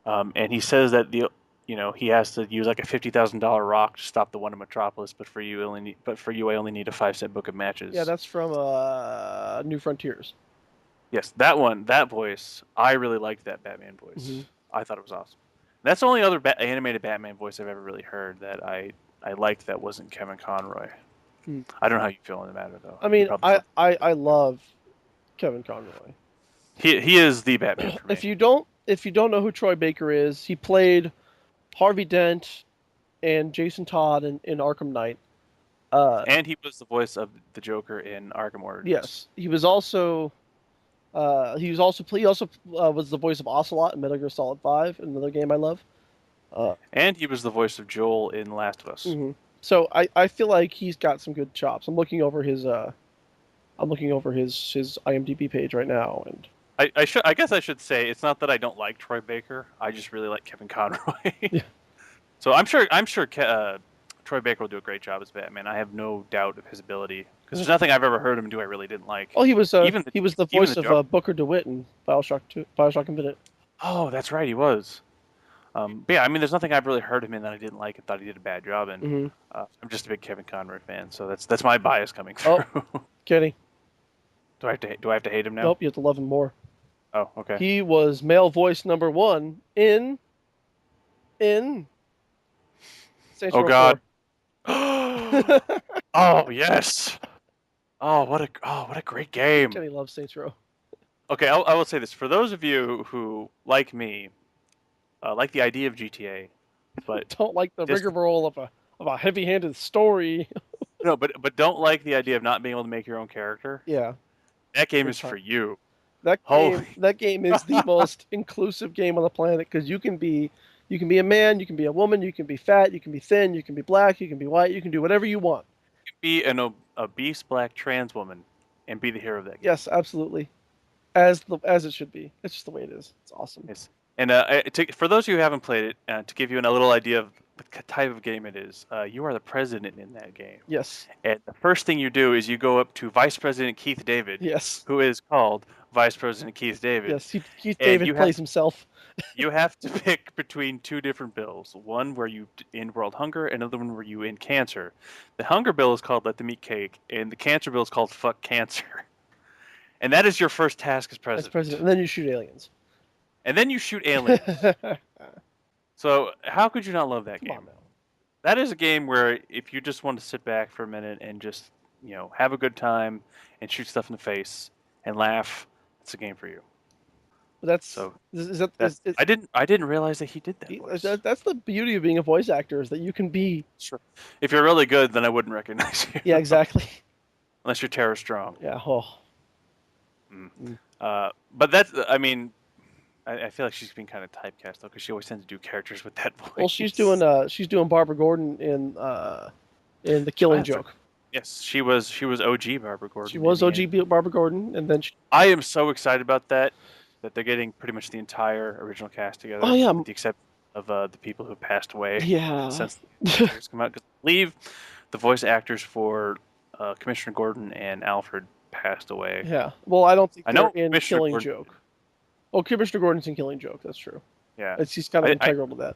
Yeah, And he says that he has to use like a $50,000 rock to stop the one in Metropolis, but for you I only need a 5 cent book of yeah. matches. That's from New Frontiers. Yes, that one, that voice, I really liked that Batman Hmm. voice. I thought it was awesome. That's the only other animated Batman voice I've ever really heard that I liked that wasn't Kevin Conroy. I don't know how you feel on the matter though. I You mean, probably I love Kevin Conroy. he is the Batman for me. If you don't know who Troy Baker is, he played Harvey Dent and Jason Todd in Arkham Knight. And he was the voice of the Joker in Arkham Origins. Yes, he also was the voice of Ocelot in Metal Gear Solid 5, another game I love. Uh, And he was the voice of Joel in Last of Us. mhm. So I feel like he's got some good chops. I'm looking over his IMDb page right now, and I guess I should say it's not that I don't like Troy Baker. I just really like Kevin Conroy. Yeah. So I'm sure Troy Baker will do a great job as Batman. I have no doubt of his ability because there's nothing I've ever heard him do I really didn't like. Oh, Even he was the even voice the of Joker. Booker DeWitt in Bioshock 2, Bioshock Infinite. Oh, that's right, he was. But yeah, I mean, there's nothing I've really heard him in that I didn't like and thought he did a bad job in. Mm-hmm. I'm just a big Kevin Conroy fan, so that's my bias coming Oh, through. kidding. Do I have to hate him now? Nope, you have to love him more. Oh, okay. He was male voice number one in Saints Oh Row God. 4. Oh yes. What a great game. Kenny loves Saints Row. Okay, I will say this for those of you who like me like the idea of GTA, but Don't like the just rigmarole of a heavy-handed story. no, but don't like the idea of not being able to make your own character. Yeah, That game big is for time. you. That Holy. that game is the most inclusive game on the planet because you can be a man, you can be a woman, you can be fat, you can be thin, you can be black, you can be white, you can do whatever you want. Be an obese black trans woman and be the hero of that game. Yes, absolutely. As it should be. It's just the way it is. It's awesome. Yes. And for those of you who haven't played it, to give you a little idea of the type of game it is, you are the president in that game. Yes. And the first thing you do is you go up to Vice President Keith David, Yes. who is called Vice President Keith David, Yes. Keith and David plays himself. you have to pick between two different bills. One where you end world hunger, and another one where you end cancer. The hunger bill is called Let Them Eat Cake, and the cancer bill is called Fuck Cancer. And that is your first task as As president. president, and then you shoot aliens. And then you shoot aliens. Come So how could you not love that game? on now. That is a game where if you just want to sit back for a minute and just have a good time and shoot stuff in the face and laugh, it's a game for you. But that's So is that that's is, I didn't realize that he did that voice. that's the beauty of being a voice actor is that you can be. Sure. If you're really good, then I wouldn't recognize you. Yeah, exactly. Unless you're Tara Strong. Yeah. Oh. Mm. Mm. But that's I mean, I feel like she's being kind of typecast though, because she always tends to do characters with that voice. Well, she's doing Barbara Gordon in The Killing Joke. Yes, she was OG Barbara Gordon. She was OG Barbara Gordon, and then I am so excited about that they're getting pretty much the entire original cast together. Oh yeah, with the exception of the people who passed away. Yeah. Since the series come out, because I believe the voice actors for Commissioner Gordon and Alfred passed away. Yeah. Well, I don't think I know they're in Commissioner Killing Gordon. Joke. Oh, Commissioner Gordon's in Killing Joke. That's true. Yeah. He's kind of integral to that.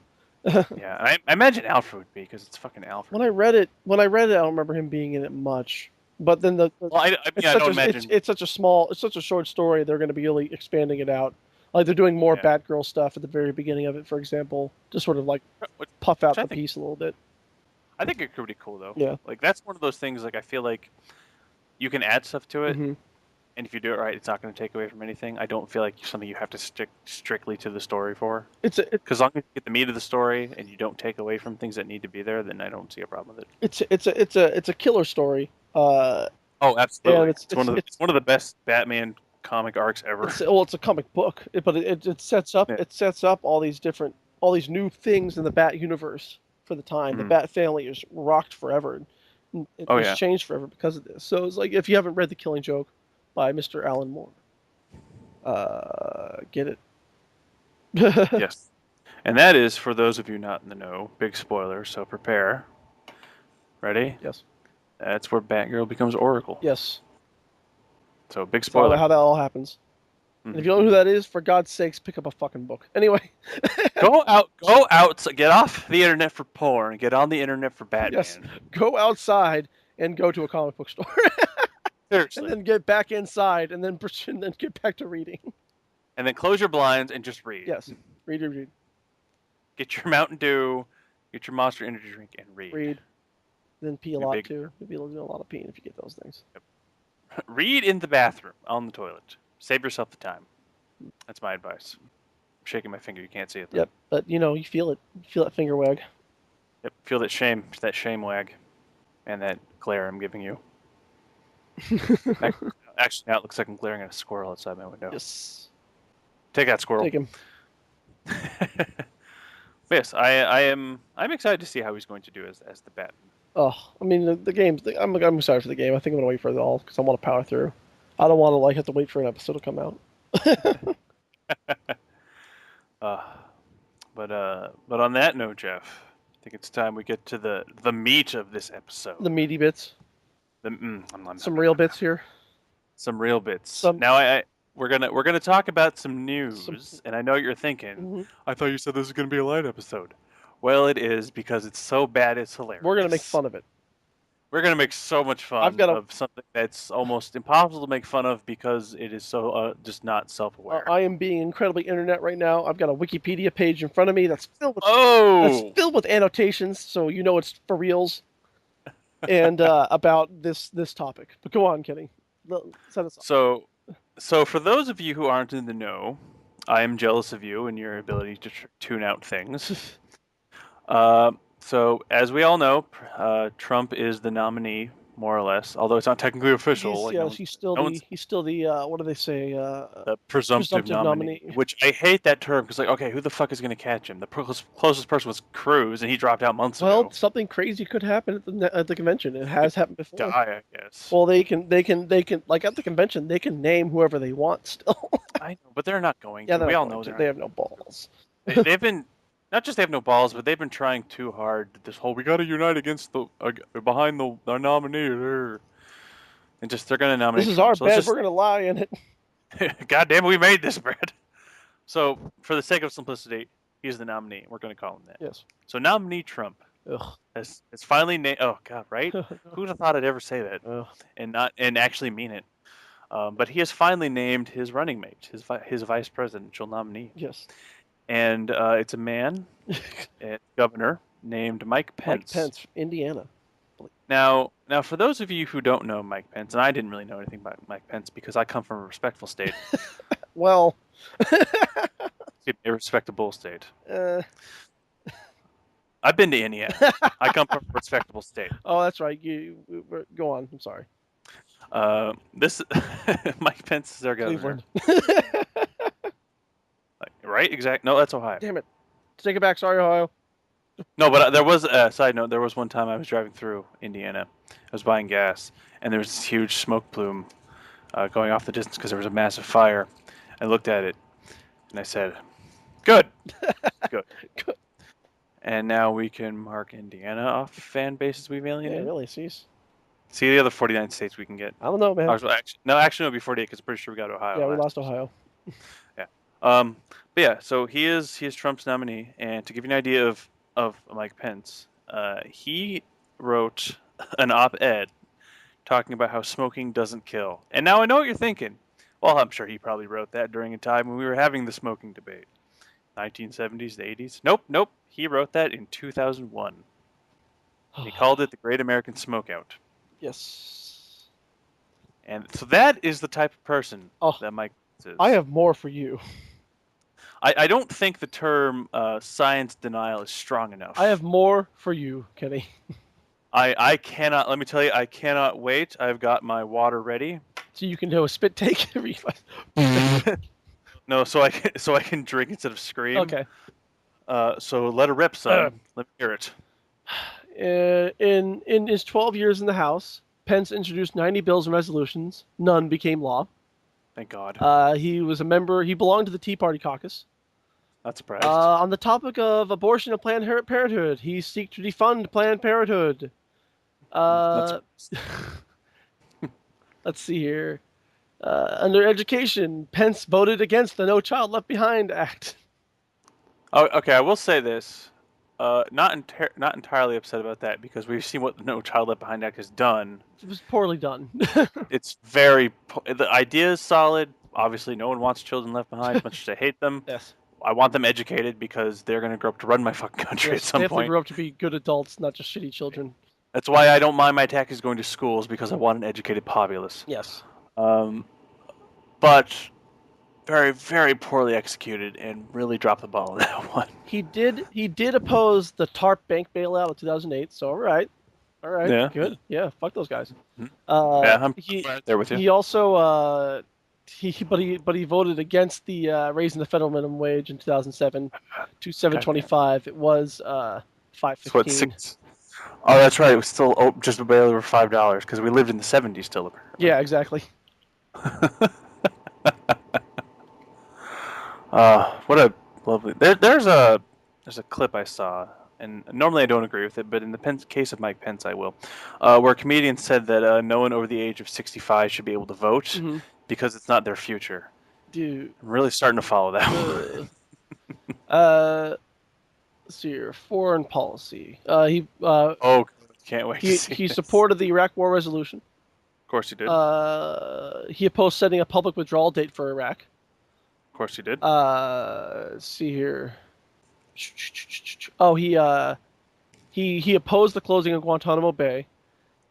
Yeah, I imagine Alfred would be because it's fucking Alfred. When I read it, I don't remember him being in it much. But then Well, I don't imagine. It's such a short story. They're going to be really expanding it out. Like they're doing more Batgirl stuff at the very beginning of it, for example, to sort of like puff out the piece a little bit. I think it could be cool though. Yeah. Like that's one of those things. Like I feel like you can add stuff to it, Mm-hmm. and if you do it right, it's not going to take away from anything. I don't feel like something you have to stick strictly to the story for. Because as long as you get the meat of the story and you don't take away from things that need to be there, then I don't see a problem with it. It's a killer story. Oh, absolutely. It's one of the best Batman comic arcs ever. It's a comic book, but it sets up all these new things in the Bat universe for the time. Mm-hmm. The Bat family is rocked forever. It's changed forever because of this. So it's like if you haven't read The Killing Joke by Mr. Alan Moore, get it. Yes, and that is for those of you not in the know. Big spoiler, so prepare. Ready? Yes. That's where Batgirl becomes Oracle. Yes. So big spoiler. That's how that all happens. Mm-hmm. And if you don't know who that is, for God's sakes, pick up a fucking book. Anyway. Go out, get off the internet for porn, get on the internet for Batman. Yes. Go outside and go to a comic book store. Seriously. And then get back inside and then get back to reading. And then close your blinds and just read. Yes. Read. Get your Mountain Dew, get your Monster Energy drink, and read. Read. Then pee a lot too. You'll be able to do a lot of peeing if you get those things. Yep. Read in the bathroom, on the toilet. Save yourself the time. That's my advice. I'm shaking my finger. You can't see it though. Yep. But you feel it. You feel that finger wag. Yep. Feel that shame wag, and that glare I'm giving you. Actually, now it looks like I'm glaring at a squirrel outside my window. Yes. Take that squirrel. Take him. Yes, I'm excited to see how he's going to do as the Batman. Oh, I mean the games. I'm excited for the game. I think I'm gonna wait for it all because I want to power through. I don't want to have to wait for an episode to come out. Uh, but on that note, Jeff, I think it's time we get to the meat of this The episode. meaty bits, some real bits here. Some real bits. Some Now, we're gonna talk about some some. news, and I know what you're thinking. Mhm. I thought you said this was gonna be a light episode. Well, it is because it's so bad it's We're gonna make hilarious. fun of it. We're gonna make so much I've fun got a. of something that's almost impossible to make fun of because it is so just not self-aware. I am being incredibly internet right now. I've got a Wikipedia page in front of me that's Oh, filled with annotations, so you know it's for reals. And about this topic. But go on, Kenny. Set us up. so for those of you who aren't in the know, I am jealous of you and your ability to tune out things. Uh, so, as we all know, Trump is the nominee, more or less. Although it's not technically official, He's like yes, no one's he's still the what do they say? the presumptive Presumptive nominee. nominee. Which I hate that term because, like, okay, who the fuck is going to catch him? The closest person was Cruz, and he dropped out months Well, ago. something crazy could happen at the convention. It has happened Die, before. I guess. Well, they can like at the convention they can name whoever they want still. I know, but they're not going Yeah, to. they're We not all going know to. they're They not. have no balls. They've been not just they have no balls, but they've been trying too hard. This whole we got to unite against the behind our nominee, and just they're going to This nominate is Trump. our So let's bed. just We're gonna lie in it. God damn it, we made this, Brad. So, for the sake of simplicity, he's the nominee. We're going to call him that. Yes. So, nominee Trump Ugh. has finally named. Oh God, right? Who would have thought I'd ever say that Ugh. and actually mean it? But he has finally named his running mate, his vice presidential nominee, Yes. and it's a man, a governor named Mike Mike Pence. Pence, Indiana. Now, for those of you who don't know Mike Pence, and I didn't really know anything about Mike Pence because I come from a respectful state, Well, a respectable state. uh, I've been to Indiana. I come from a respectable state. oh, that's right. Go on. I'm sorry. This Mike Pence is our governor, Cleveland. right? Exact. No, that's Ohio. Damn it. Take it back. Sorry, Ohio. No, but there was a side note. There was one time I was driving through Indiana. I was buying gas, and there was this huge smoke plume going off the distance because there was a massive fire. I looked at it, and I said, "Good, good." Good. And now we can mark Indiana off fan bases we've Yeah, alienated. really. See, See the other 49 states we can get. I don't know, man. Actually, it'll be 48 because I'm pretty sure we got Ohio. Yeah, we last lost Ohio. Yeah. But yeah, so he is Trump's nominee, and to give you an idea of Mike Pence, he wrote an op-ed talking about how smoking doesn't kill. And now I know what you're thinking. Well, I'm sure he probably wrote that during a time when we were having the smoking debate, 1970s, the 80s. Nope. He wrote that in 2001. He called it the Great American Smokeout. Yes. And so that is the type of person Oh, that Mike Pence is. I have more for you. I don't think the term science denial is strong enough. I have more for you, Kenny. I cannot. Let me tell you, I cannot wait. I've got my water ready. So you can do a spit take. No, so I can drink instead of scream. Okay. So let it rip, son. Let me hear it. In his 12 years in the House, Pence introduced 90 bills and resolutions. None became law. Thank God. He was a member. He belonged to the Tea Party caucus. Not surprised. On the topic of abortion and Planned Parenthood, he seeks to defund Planned Parenthood. Let's see here. Under education, Pence voted against the No Child Left Behind Act. Oh, okay. I will say this. Not entirely upset about that because we've seen what the No Child Left Behind Act has done. It was poorly done. It's the idea is solid. Obviously, no one wants children left behind as much as I hate them. Yes. I want them educated because they're going to grow up to run my fucking country Yes, at some they have to point. grow up to be good adults, not just shitty children. That's why I don't mind my taxes going to schools because I want an educated populace. Yes. But very, very poorly executed and really dropped the ball on that one. He did oppose the TARP bank bailout of 2008. So all right, Yeah. good, yeah. Fuck those guys. Yeah, I'm right there with you. He also but he voted against the raising the federal minimum wage in 2007 to $7.25. It was $5.15. So what, six? Oh, that's right. It was still just barely over $5 because we lived in the '70s still. Yeah, exactly. What a lovely. There's a clip I saw, and normally I don't agree with it, but in the case of Mike Pence, I will, where a comedian said that no one over the age of 65 should be able to vote Mm-hmm. because it's not their future. Dude. I'm really starting to follow that one. Uh, let's see here. Foreign policy. Oh, can't wait to see He this. supported the Iraq War resolution. Of course you did. Of He opposed setting a public withdrawal date for Iraq. course you did. Of Let's see here. Oh, he opposed the closing of Guantanamo Bay.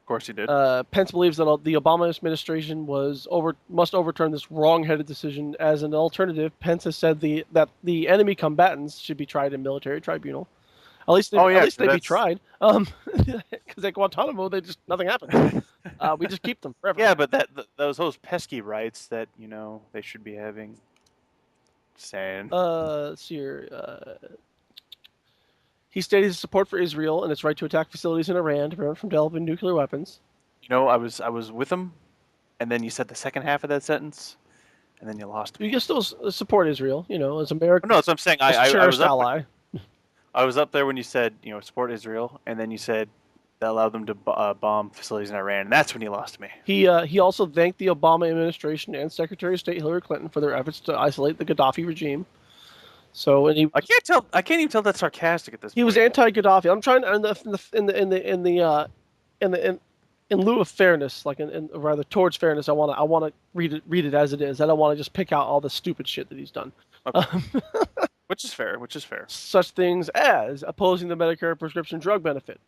course you did. Pence believes that the Obama administration must overturn this wrong-headed decision. As an alternative, Pence has said that the enemy combatants should be tried in military tribunal. Oh At yeah, least they be that's tried. Because at Guantanamo, nothing happens. We just keep them forever. yeah, but those pesky rights that they should be having. Saying. Let's see here. He stated his support for Israel and its right to attack facilities in Iran to prevent from developing nuclear weapons. I was with him, and then you said the second half of that sentence, and then you lost You me. can still support Israel, as Oh, no, America's that's what I'm saying. most I cherished was up. ally. I was up there when you said support Israel, and then you said that allowed them to bomb facilities in Iran, and that's when you lost me. He also thanked the Obama administration and Secretary of State Hillary Clinton for their efforts to isolate the Gaddafi regime. So, and I can't tell. I can't even tell that's sarcastic at this he was point. anti-Gaddafi. I'm trying to in lieu of fairness, like rather towards fairness, I want to read it as it is. I don't want to just pick out all the stupid shit that he's done. Okay, which is fair. Which is fair. Such things as opposing the Medicare prescription drug benefit.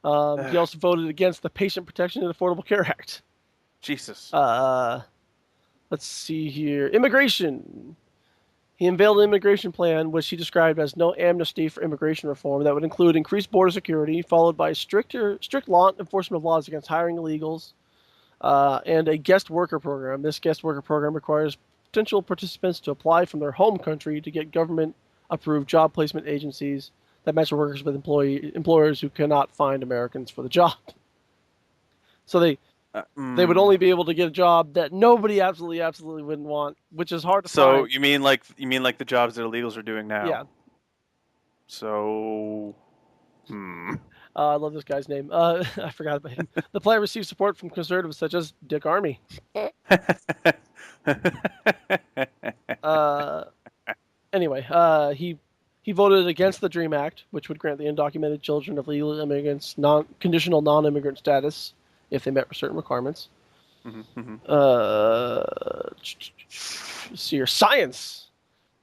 He also voted against the Patient Protection and Affordable Care Act. Jesus. Let's see here. Immigration. He unveiled an immigration plan, which he described as no amnesty for immigration reform that would include increased border security, followed by strict law enforcement of laws against hiring illegals, and a guest worker program. This guest worker program requires potential participants to apply from their home country to get government-approved job placement agencies that match workers with employers who cannot find Americans for the job. So they would only be able to get a job that nobody absolutely wouldn't want, which is hard to So find. you mean like the jobs that illegals are doing Yeah. now? So. I love this guy's name. I forgot about him. The plan received support from conservatives such as Dick Armey. Anyway, he voted against the Dream Act, which would grant the undocumented children of legal immigrants conditional non-immigrant status if they met certain requirements. See here, science.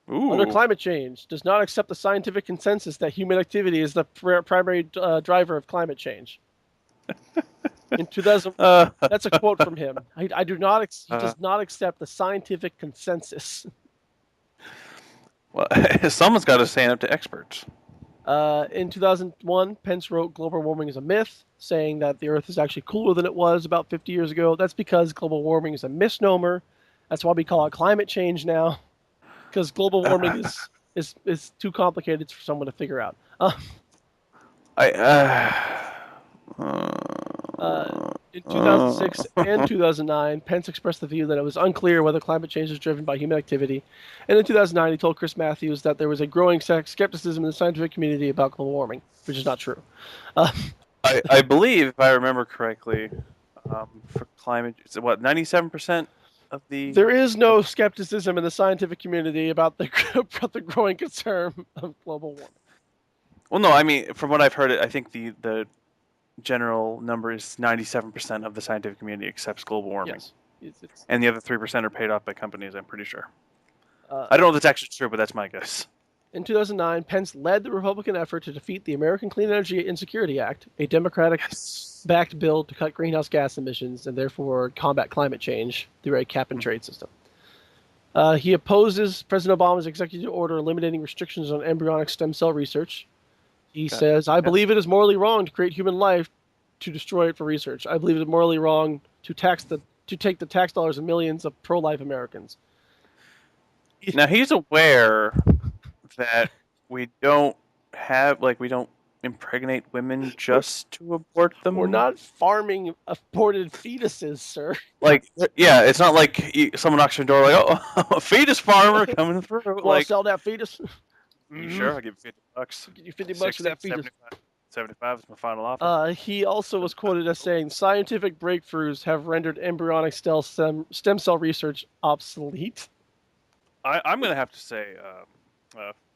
Under Ooh. climate change, does not accept the scientific consensus that human activity is the primary driver of climate change. In 2000, that's a quote from him. I do not. He does not accept the scientific consensus. Well, someone's got to stand up to experts. In 2001, Pence wrote "Global warming is a myth," saying that the Earth is actually cooler than it was about 50 years ago. That's because global warming is a misnomer. That's why we call it climate change now. Because global warming is too complicated for someone to figure out. In 2006 and 2009, Pence expressed the view that it was unclear whether climate change is driven by human activity. And in 2009, he told Chris Matthews that there was a growing skepticism in the scientific community about global warming, which is not true. I believe, if I remember correctly, for climate, is it what 97% of the? There is no skepticism in the scientific community about the growing concern of global warming. Well, no, I mean, from what I've heard, I think the general number is 97% of the scientific community accepts global warming. Yes. And the other 3% are paid off by companies, I'm pretty sure. I don't know if that's actually true, but that's my guess. In 2009, Pence led the Republican effort to defeat the American Clean Energy and Security Act, a Democratic-backed bill to cut greenhouse gas emissions and therefore combat climate change through a cap-and-trade system. He opposes President Obama's executive order eliminating restrictions on embryonic stem cell research. He says, I believe it is morally wrong to create human life to destroy it for research. I believe it is morally wrong to take the tax dollars of millions of pro-life Americans. Now, he's aware that we don't impregnate women just to abort We're them. not farming aborted fetuses, sir. Like, yeah, it's not like someone knocks on your door like, oh, a fetus farmer coming through. Want to Like, sell that fetus? you Mm-hmm. sure? I'll give you $50. Get you $50 for 60, that fetus. 75 is my final offer. He also was quoted as saying, "Scientific breakthroughs have rendered embryonic stem cell research obsolete." I'm gonna have to say,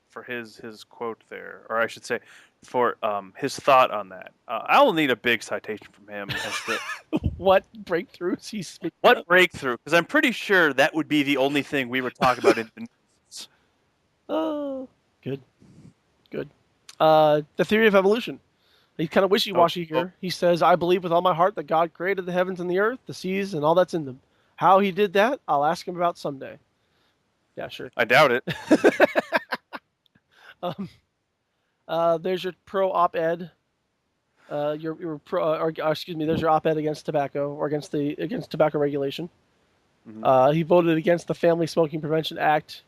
for his quote there, or I should say, for his thought on that, I will need a big citation from him as to What breakthroughs he's speaking what of? breakthrough, because I'm pretty sure that would be the only thing we were talking about in the news. Oh, good, good. The theory of evolution. He's kind of Oh, wishy-washy oh, here. He says, "I believe with all my heart that God created the heavens and the earth, the seas, and all that's in them. How he did that, I'll ask him about someday." Yeah, sure. I doubt it. um, there's your pro op-ed. Your pro, or excuse me, there's your op-ed against tobacco or against tobacco regulation. Mm-hmm. He voted against the Family Smoking Prevention Act,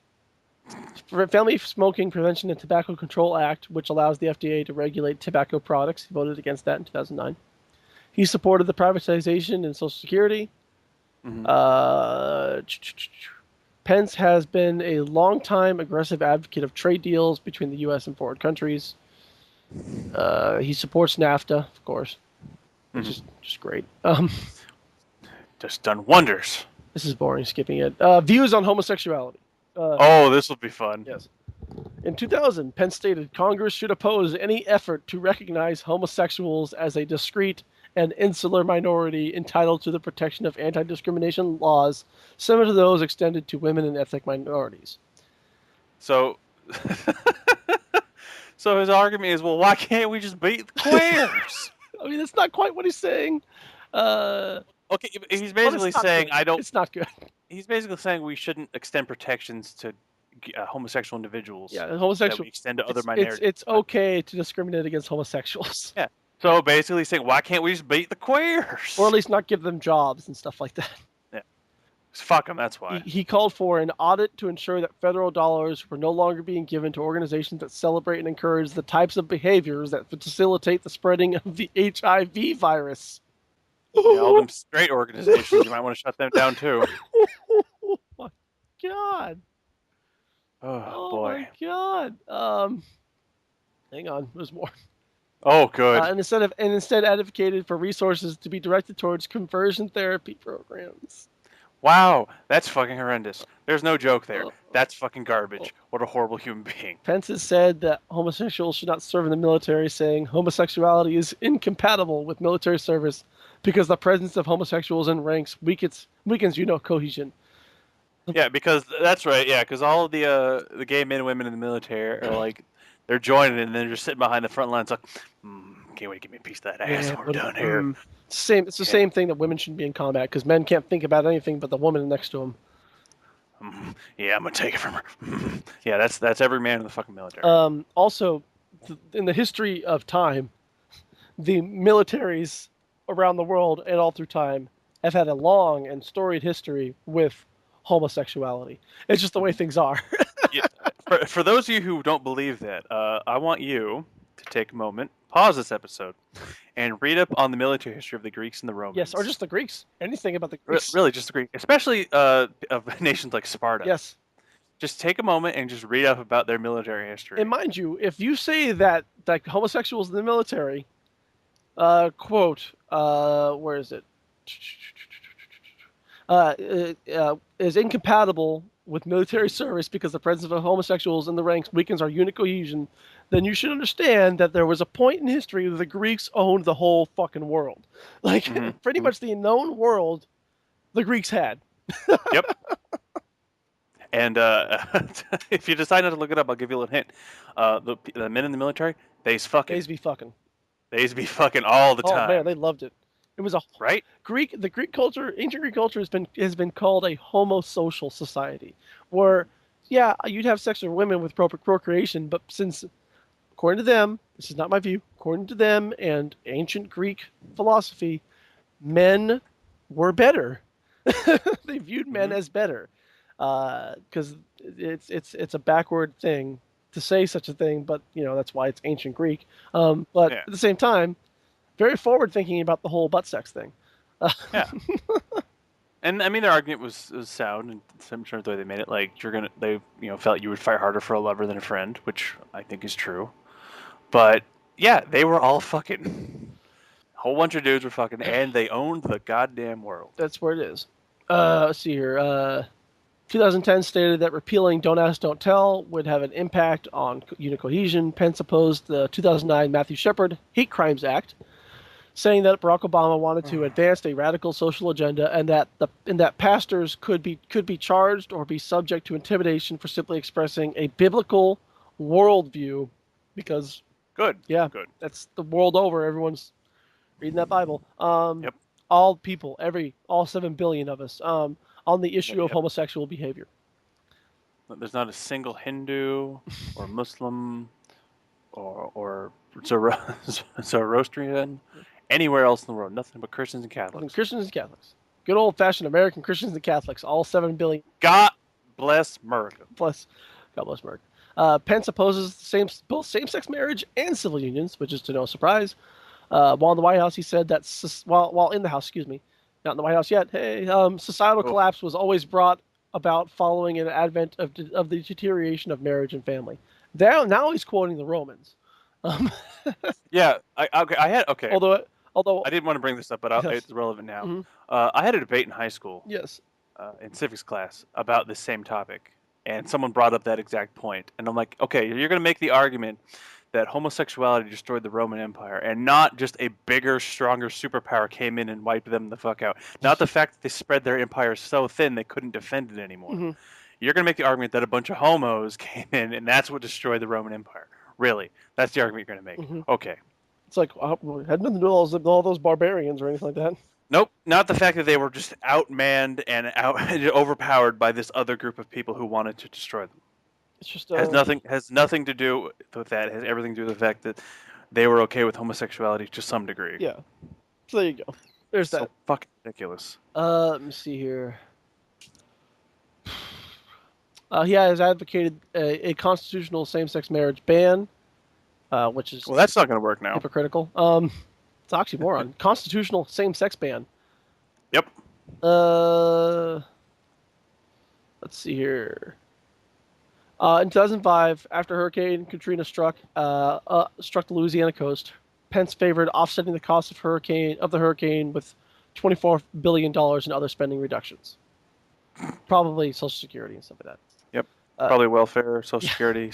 Family Smoking Prevention and Tobacco Control Act, which allows the FDA to regulate tobacco products. He voted against that in 2009. He supported the privatization in Social Security. Mm-hmm. Uh, Pence has been a long-time aggressive advocate of trade deals between the U.S. and foreign countries. He supports NAFTA, of course, which Mm-hmm. is just great. Just done wonders. This is boring. Skipping it. Views on homosexuality. Oh, this will be fun. Yes. In 2000, Pence stated Congress should oppose any effort to recognize homosexuals as a discrete and insular minority entitled to the protection of anti-discrimination laws similar to those extended to women and ethnic minorities. So, so his argument is, well, why can't we just beat the queers? I mean, that's not quite what he's saying. Okay, he's But basically it's not saying good. I don't. It's not good. He's basically saying we shouldn't extend protections to homosexual individuals Yeah, that homosexual. we extend to other It's minorities. it's okay to discriminate against homosexuals, Yeah. So basically saying, why can't we just beat the queers? or at least not give them jobs and stuff like that. Yeah. Fuck them, that's why. He called for an audit to ensure that federal dollars were no longer being given to organizations that celebrate and encourage the types of behaviors that facilitate the spreading of the HIV virus. Yeah, all them straight organizations, you might want to shut them down too. Oh my god. Oh, Oh boy. my god. Hang on, there's more. Oh, good. And instead advocated for resources to be directed towards conversion therapy programs. Wow, that's fucking horrendous. There's no joke there. That's fucking garbage. What a horrible human being. Pence has said that homosexuals should not serve in the military, saying homosexuality is incompatible with military service because the presence of homosexuals in ranks weakens cohesion. Yeah, because that's right. Yeah, because all of the gay men and women in the military are like, they're joining and then they're just sitting behind the front lines like, can't wait to give me a piece of that ass when we're done here. It's the same thing that women shouldn't be in combat because men can't think about anything but the woman next to them. Yeah, I'm gonna take it from her. Yeah, that's every man in the fucking military. Also, in the history of time, the militaries around the world and all through time have had a long and storied history with homosexuality. It's just the way things are. Yeah, for those of you who don't believe that, I want you to take a moment, pause this episode, and read up on the military history of the Greeks and the Romans. Yes, or just the Greeks. Anything about the Greeks. Really, just the Greeks, especially of nations like Sparta. Yes. Just take a moment and just read up about their military history. And mind you, if you say that like homosexuals in the military, quote, where is it? Is incompatible with military service because the presence of homosexuals in the ranks weakens our unit cohesion, then you should understand that there was a point in history where the Greeks owned the whole fucking world. Like, pretty much the known world, the Greeks had. Yep. And if you decide not to look it up, I'll give you a little hint. The men in the military, they's fucking. They's be fucking. They's be fucking all the time. Oh man, they loved it. It was a right. The Greek culture, ancient Greek culture, has been called a homosocial society, where yeah, you'd have sex with women with procreation, but since, according to them, this is not my view, according to them and ancient Greek philosophy, men were better. They viewed men as better, because it's a backward thing to say such a thing, but that's why it's ancient Greek. But Yeah. at the same time, very forward thinking about the whole butt sex thing. Yeah. And I mean, their argument was sound, and I'm sure the way they made it, like they felt you would fight harder for a lover than a friend, which I think is true. But yeah, they were all fucking. A whole bunch of dudes were fucking, and they owned the goddamn world. That's where it is. Let's see here. 2010 stated that repealing Don't Ask, Don't Tell would have an impact on unit cohesion. Pence opposed the 2009 Matthew Shepard Hate Crimes Act, saying that Barack Obama wanted to advance a radical social agenda and that pastors could be charged or be subject to intimidation for simply expressing a biblical worldview, because Good. yeah, Good. that's the world over. Everyone's reading that Bible. Yep. All people, all 7 billion of us, on the issue of Yep. homosexual behavior. There's not a single Hindu or Muslim or Zoroastrian anywhere else in the world. Nothing but Christians and Catholics. Christians and Catholics. Good old-fashioned American Christians and Catholics. All 7 billion. God bless America. God bless America. Pence opposes both same-sex marriage and civil unions, which is to no surprise. While in the White House, he said that while in the House, excuse me, not in the White House yet. Hey, societal collapse was always brought about following an advent of the deterioration of marriage and family. Now he's quoting the Romans. Yeah, I had Although I didn't want to bring this up, but yes. it's relevant now. Mm-hmm. I had a debate in high school. Yes. In civics class about this same topic, and someone brought up that exact point, and I'm like, okay, you're going to make the argument that homosexuality destroyed the Roman Empire, and not just a bigger, stronger superpower came in and wiped them the fuck out. Not the fact that they spread their empire so thin they couldn't defend it anymore. Mm-hmm. You're going to make the argument that a bunch of homos came in, and that's what destroyed the Roman Empire. Really? That's the argument you're going to make. Mm-hmm. Okay. It's like, it had nothing to do with all those barbarians or anything like that. Nope, not the fact that they were just outmanned and overpowered by this other group of people who wanted to destroy them. It's just has nothing to do with that. It has everything to do with the fact that they were okay with homosexuality to some degree. Yeah. So there you go. There's so that. Fucking ridiculous. Let me see here. He has advocated a constitutional same-sex marriage ban, which is that's not going to work now. Hypocritical. It's oxymoron. Constitutional same-sex ban. Yep. Let's see here. In 2005, after Hurricane Katrina struck the Louisiana coast, Pence favored offsetting the cost of the hurricane with $24 billion in other spending reductions. Probably Social Security and stuff like that. Yep. Probably welfare, Social Security,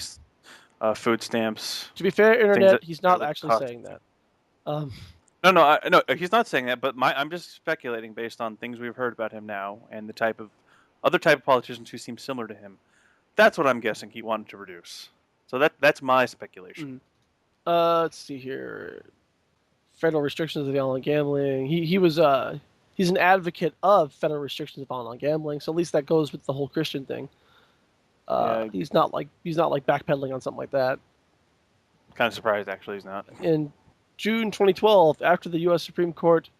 food stamps. To be fair, Internet, he's not actually saying that. No, he's not saying that. But I'm just speculating based on things we've heard about him now and the other type of politicians who seem similar to him. That's what I'm guessing he wanted to reduce. So that's my speculation. Let's see here. Federal restrictions of online gambling. He's an advocate of federal restrictions of online gambling. So at least that goes with the whole Christian thing. He's not like backpedaling on something like that. Kind of surprised, actually, he's not. In June 2012, after the U.S. Supreme Court,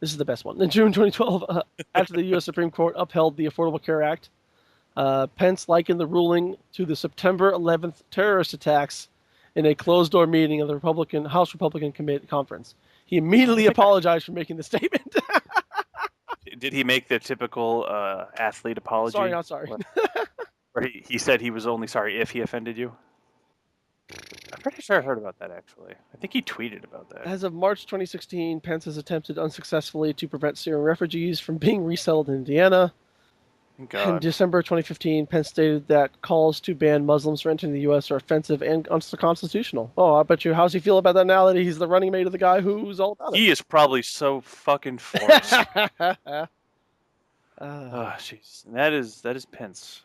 this is the best one. In June 2012, after the U.S. Supreme Court upheld the Affordable Care Act, Pence likened the ruling to the September 11th terrorist attacks in a closed-door meeting of the House Republican Conference. He immediately apologized for making the statement. Did he make the typical athlete apology? Sorry, not sorry. Or he said he was only sorry if he offended you? I'm pretty sure I heard about that, actually. I think he tweeted about that. As of March 2016, Pence has attempted unsuccessfully to prevent Syrian refugees from being resettled in Indiana. God. In December 2015, Pence stated that calls to ban Muslims from entering the U.S. are offensive and unconstitutional. Oh, I bet you. How's he feel about that now that he's the running mate of the guy who's all about it? He is probably so fucking forced. Jeez. That is Pence.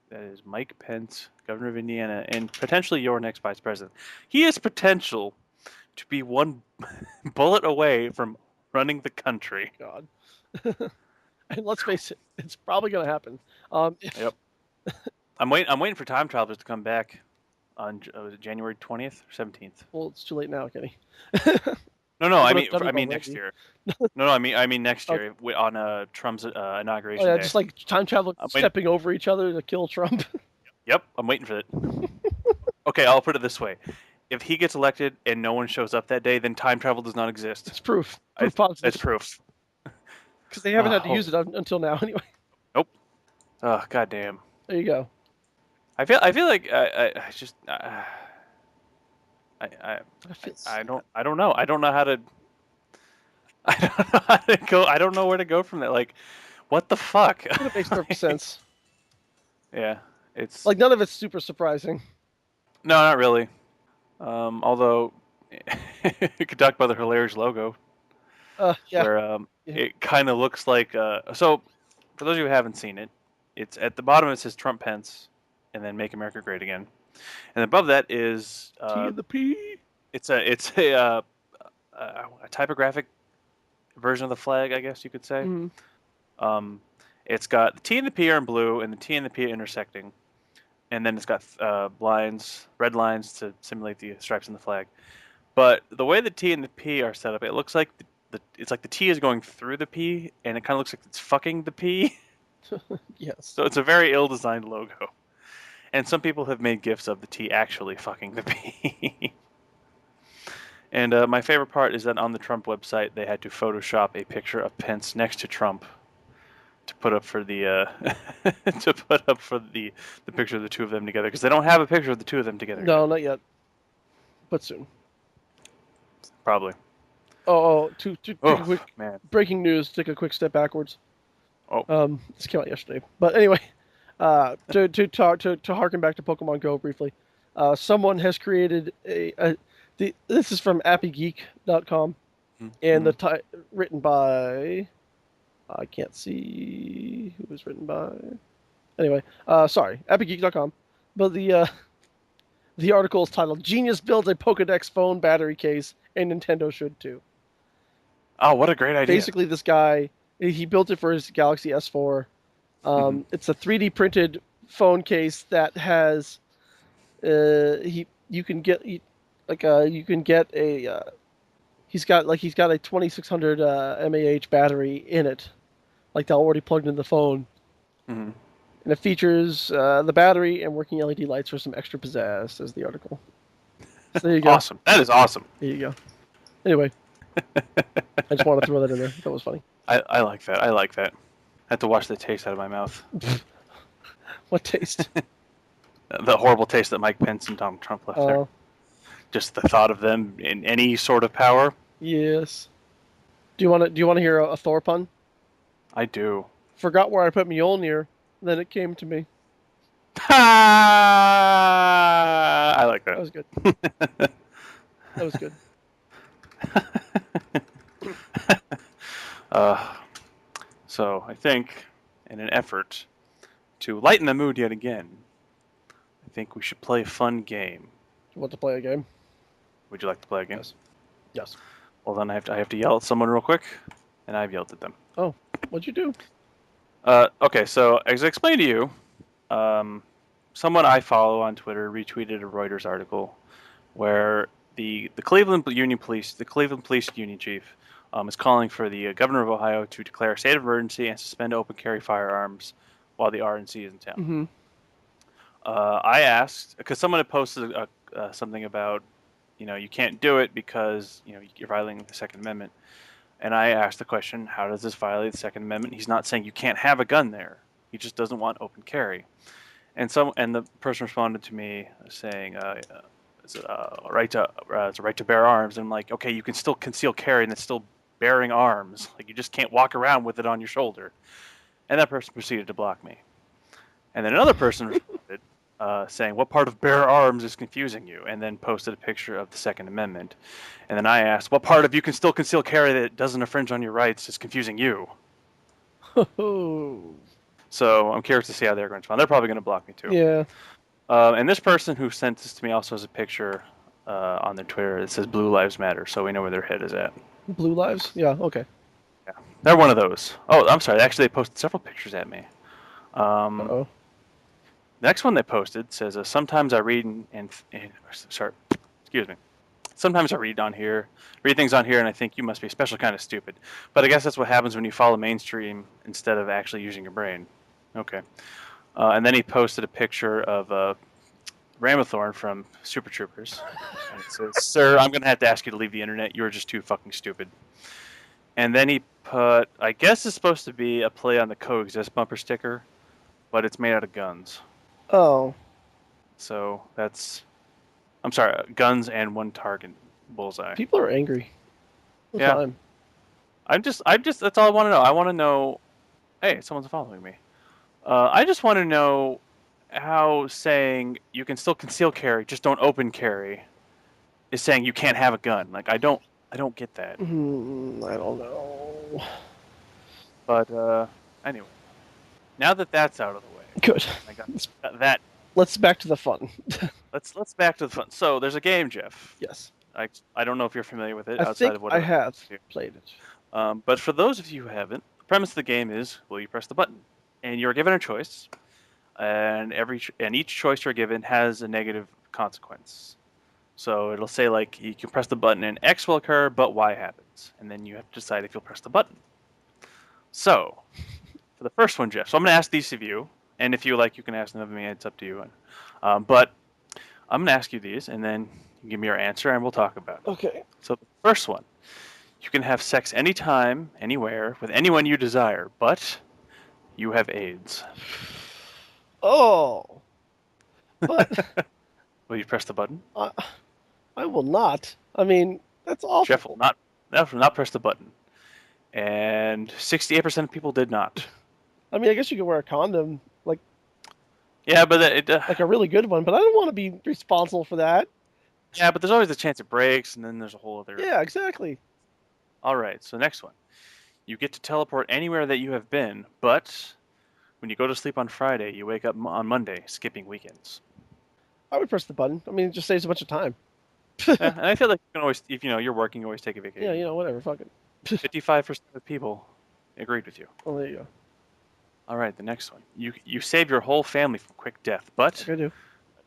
That is Mike Pence, governor of Indiana, and potentially your next vice president. He has potential to be one bullet away from running the country. God. And let's face it, it's probably going to happen. Yep. I'm waiting for time travelers to come back on January 20th or 17th. Well, it's too late now, Kenny. No, I mean next year. No, I mean next year on Trump's inauguration. Oh, yeah, day. just like time travel stepping over each other to kill Trump. Yep, I'm waiting for it. Okay, I'll put it this way: if he gets elected and no one shows up that day, then time travel does not exist. It's proof. I, Proof positive. it's proof. Because they haven't had to use it until now anyway. Nope. Oh, goddamn. There you go. I feel like I just I feel I don't know. I don't know how to I don't know how to go. I don't know where to go from that. Like, what the fuck? it makes perfect sense. Yeah, it's Like none of it's super surprising. no, not really. Although you could talk about the hilarious logo, Yeah. where Yeah. it kind of looks like. So, for those of you who haven't seen it, it's at the bottom. It says Trump Pence, and then Make America Great Again, and above that is T and the P. it's a typographic version of the flag, I guess you could say. Mm. Um, it's got the T and the P are in blue, and the T and the P are intersecting, and then it's got red lines to simulate the stripes in the flag. But the way the T and the P are set up, it looks like it's like the T is going through the P, and it kind of looks like it's fucking the P. Yes. So it's a very ill-designed logo. And some people have made gifs of the T actually fucking the P. And my favorite part is that on the Trump website, they had to Photoshop a picture of Pence next to Trump to put up for the the picture of the two of them together, because they don't have a picture of the two of them together No, yet. not yet. But soon. Probably. To take Oh a quick man. breaking news. Take a quick step backwards. Oh. This came out yesterday. But anyway, to harken back to Pokemon Go briefly, someone has created this is from appygeek.com, and Mm-hmm. written by, I can't see who was written by. Anyway, sorry, appygeek.com, but the article is titled "Genius Builds a Pokedex Phone Battery Case and Nintendo Should Too." Oh, what a great idea. Basically, this guy, he built it for his Galaxy S4. It's a 3D printed phone case that has you can get you can get a he's got a 2600 mAh battery in it, like that already plugged into the phone, Mm-hmm. and it features the battery and working LED lights for some extra pizzazz, says the article. So there you go. Awesome. That is awesome. There you go. Anyway, I just wanted to throw that in there. That was funny. I like that. I like that. I have to wash the taste out of my mouth. What taste? The horrible taste that Mike Pence and Donald Trump left there. Just the thought of them in any sort of power. Yes. Do you want to hear a Thor pun? I do. Forgot where I put Mjolnir, then it came to me. I like That that. was good. That was good. So I think, in an effort to lighten the mood yet again, I think we should play a fun game. You want to play a game? Would you like to play a game? Yes. Yes. Well, then I have to yell at someone real quick, and I've yelled at them. Oh, what'd you do? Okay, so as I explained to you, someone I follow on Twitter retweeted a Reuters article where the Cleveland Police Union chief is calling for the governor of Ohio to declare a state of emergency and suspend open carry firearms while the RNC is in town. Mm-hmm. I asked, because someone had posted something about, you can't do it because you're violating the Second Amendment. And I asked the question, how does this violate the Second Amendment? He's not saying you can't have a gun there. He just doesn't want open carry. And the person responded to me saying, it's a right to bear arms. And I'm like, okay, you can still conceal carry and it's still bearing arms. Like, you just can't walk around with it on your shoulder. And that person proceeded to block me. And then another person responded saying, what part of bear arms is confusing you? And then posted a picture of the Second Amendment. And then I asked, what part of you can still conceal carry that doesn't infringe on your rights is confusing you? So I'm curious to see how they're going to respond. They're probably going to block me too. Yeah. And this person who sent this to me also has a picture on their Twitter that says Blue Lives Matter, so we know where their head is at. Blue lives? Yeah. Okay. Yeah, they're one of those. Oh, I'm sorry. Actually, they posted several pictures at me. Uh-oh. The next one they posted says, sometimes I read excuse me. Sometimes I read things on here, and I think you must be a special kind of stupid. But I guess that's what happens when you follow mainstream instead of actually using your brain. Okay. And then he posted a picture of Ramathorn from Super Troopers. And it says, "Sir, I'm gonna have to ask you to leave the internet. You're just too fucking stupid." And then he put, I guess it's supposed to be a play on the coexist bumper sticker, but it's made out of guns. Oh, So that's, I'm sorry, guns and one target bullseye. people are angry all the Yeah, time. that's all I want to know. I want to know, hey, someone's following me. I just want to know how saying you can still conceal carry, just don't open carry, is saying you can't have a gun. Like I don't get that. I don't know. But anyway, now that that's out of the way, Good. I got that. Let's back to the fun. Let's back to the fun. So there's a game, Jeff. Yes. I don't know if you're familiar with it I outside think of I whatever. have played it. But for those of you who haven't, the premise of the game is: will you press the button? And you're given a choice, and each choice you're given has a negative consequence. So it'll say like you can press the button and X will occur, but Y happens, and then you have to decide if you'll press the button. So for the first one, Jeff. So I'm going to ask these of you, and if you like, you can ask them of me. It's up to you. But I'm going to ask you these, and then you give me your answer, and we'll talk about it. Okay. So the first one: you can have sex anytime, anywhere, with anyone you desire, but you have AIDS. Oh, but Will you press the button? I, I will not. I mean, that's awful. Jeff will not press the button, and 68% of people did not. I mean, I guess you could wear a condom, Yeah, but like a really good one, but I don't want to be responsible for that. yeah, but there's always a chance it breaks, and then there's a whole other. Yeah, exactly. All right, so next one: you get to teleport anywhere that you have been, but when you go to sleep on Friday, you wake up on Monday, skipping weekends. I would press the button. I mean, it just saves a bunch of time. And I feel like you can always, if you know you're working, you always take a Yeah, vacation. whatever. Fuck it. 55% of people agreed with you. Well, there you go. All right, the next one: you save your whole family from quick death, but Like I do.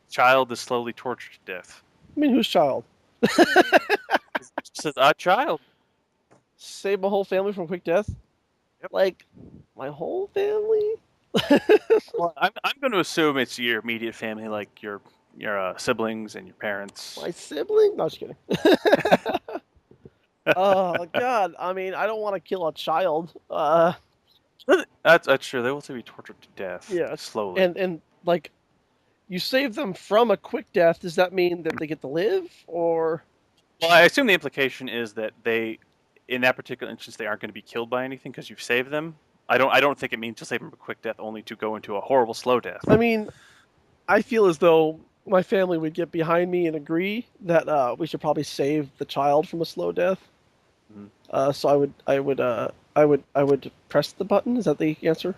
child is slowly tortured to death. I mean, whose child? It just says a child. Save my whole family from quick death? Yep. Like, my whole family? Well, I'm going to assume it's your immediate family, like your siblings and your parents. My sibling? No, just kidding. Oh, God. I mean, I don't want to kill a child. That's true. They will also be tortured to death. Yeah. Slowly. And, like, you save them from a quick death. Does that mean that they get to live? Or. Well, I assume the implication is that they, in that particular instance, they aren't going to be killed by anything because you've saved them. I don't think it means to save them from a quick death, only to go into a horrible slow death. I mean, I feel as though my family would get behind me and agree that we should probably save the child from a slow death. Mhm. So I would press the button. Is that the answer?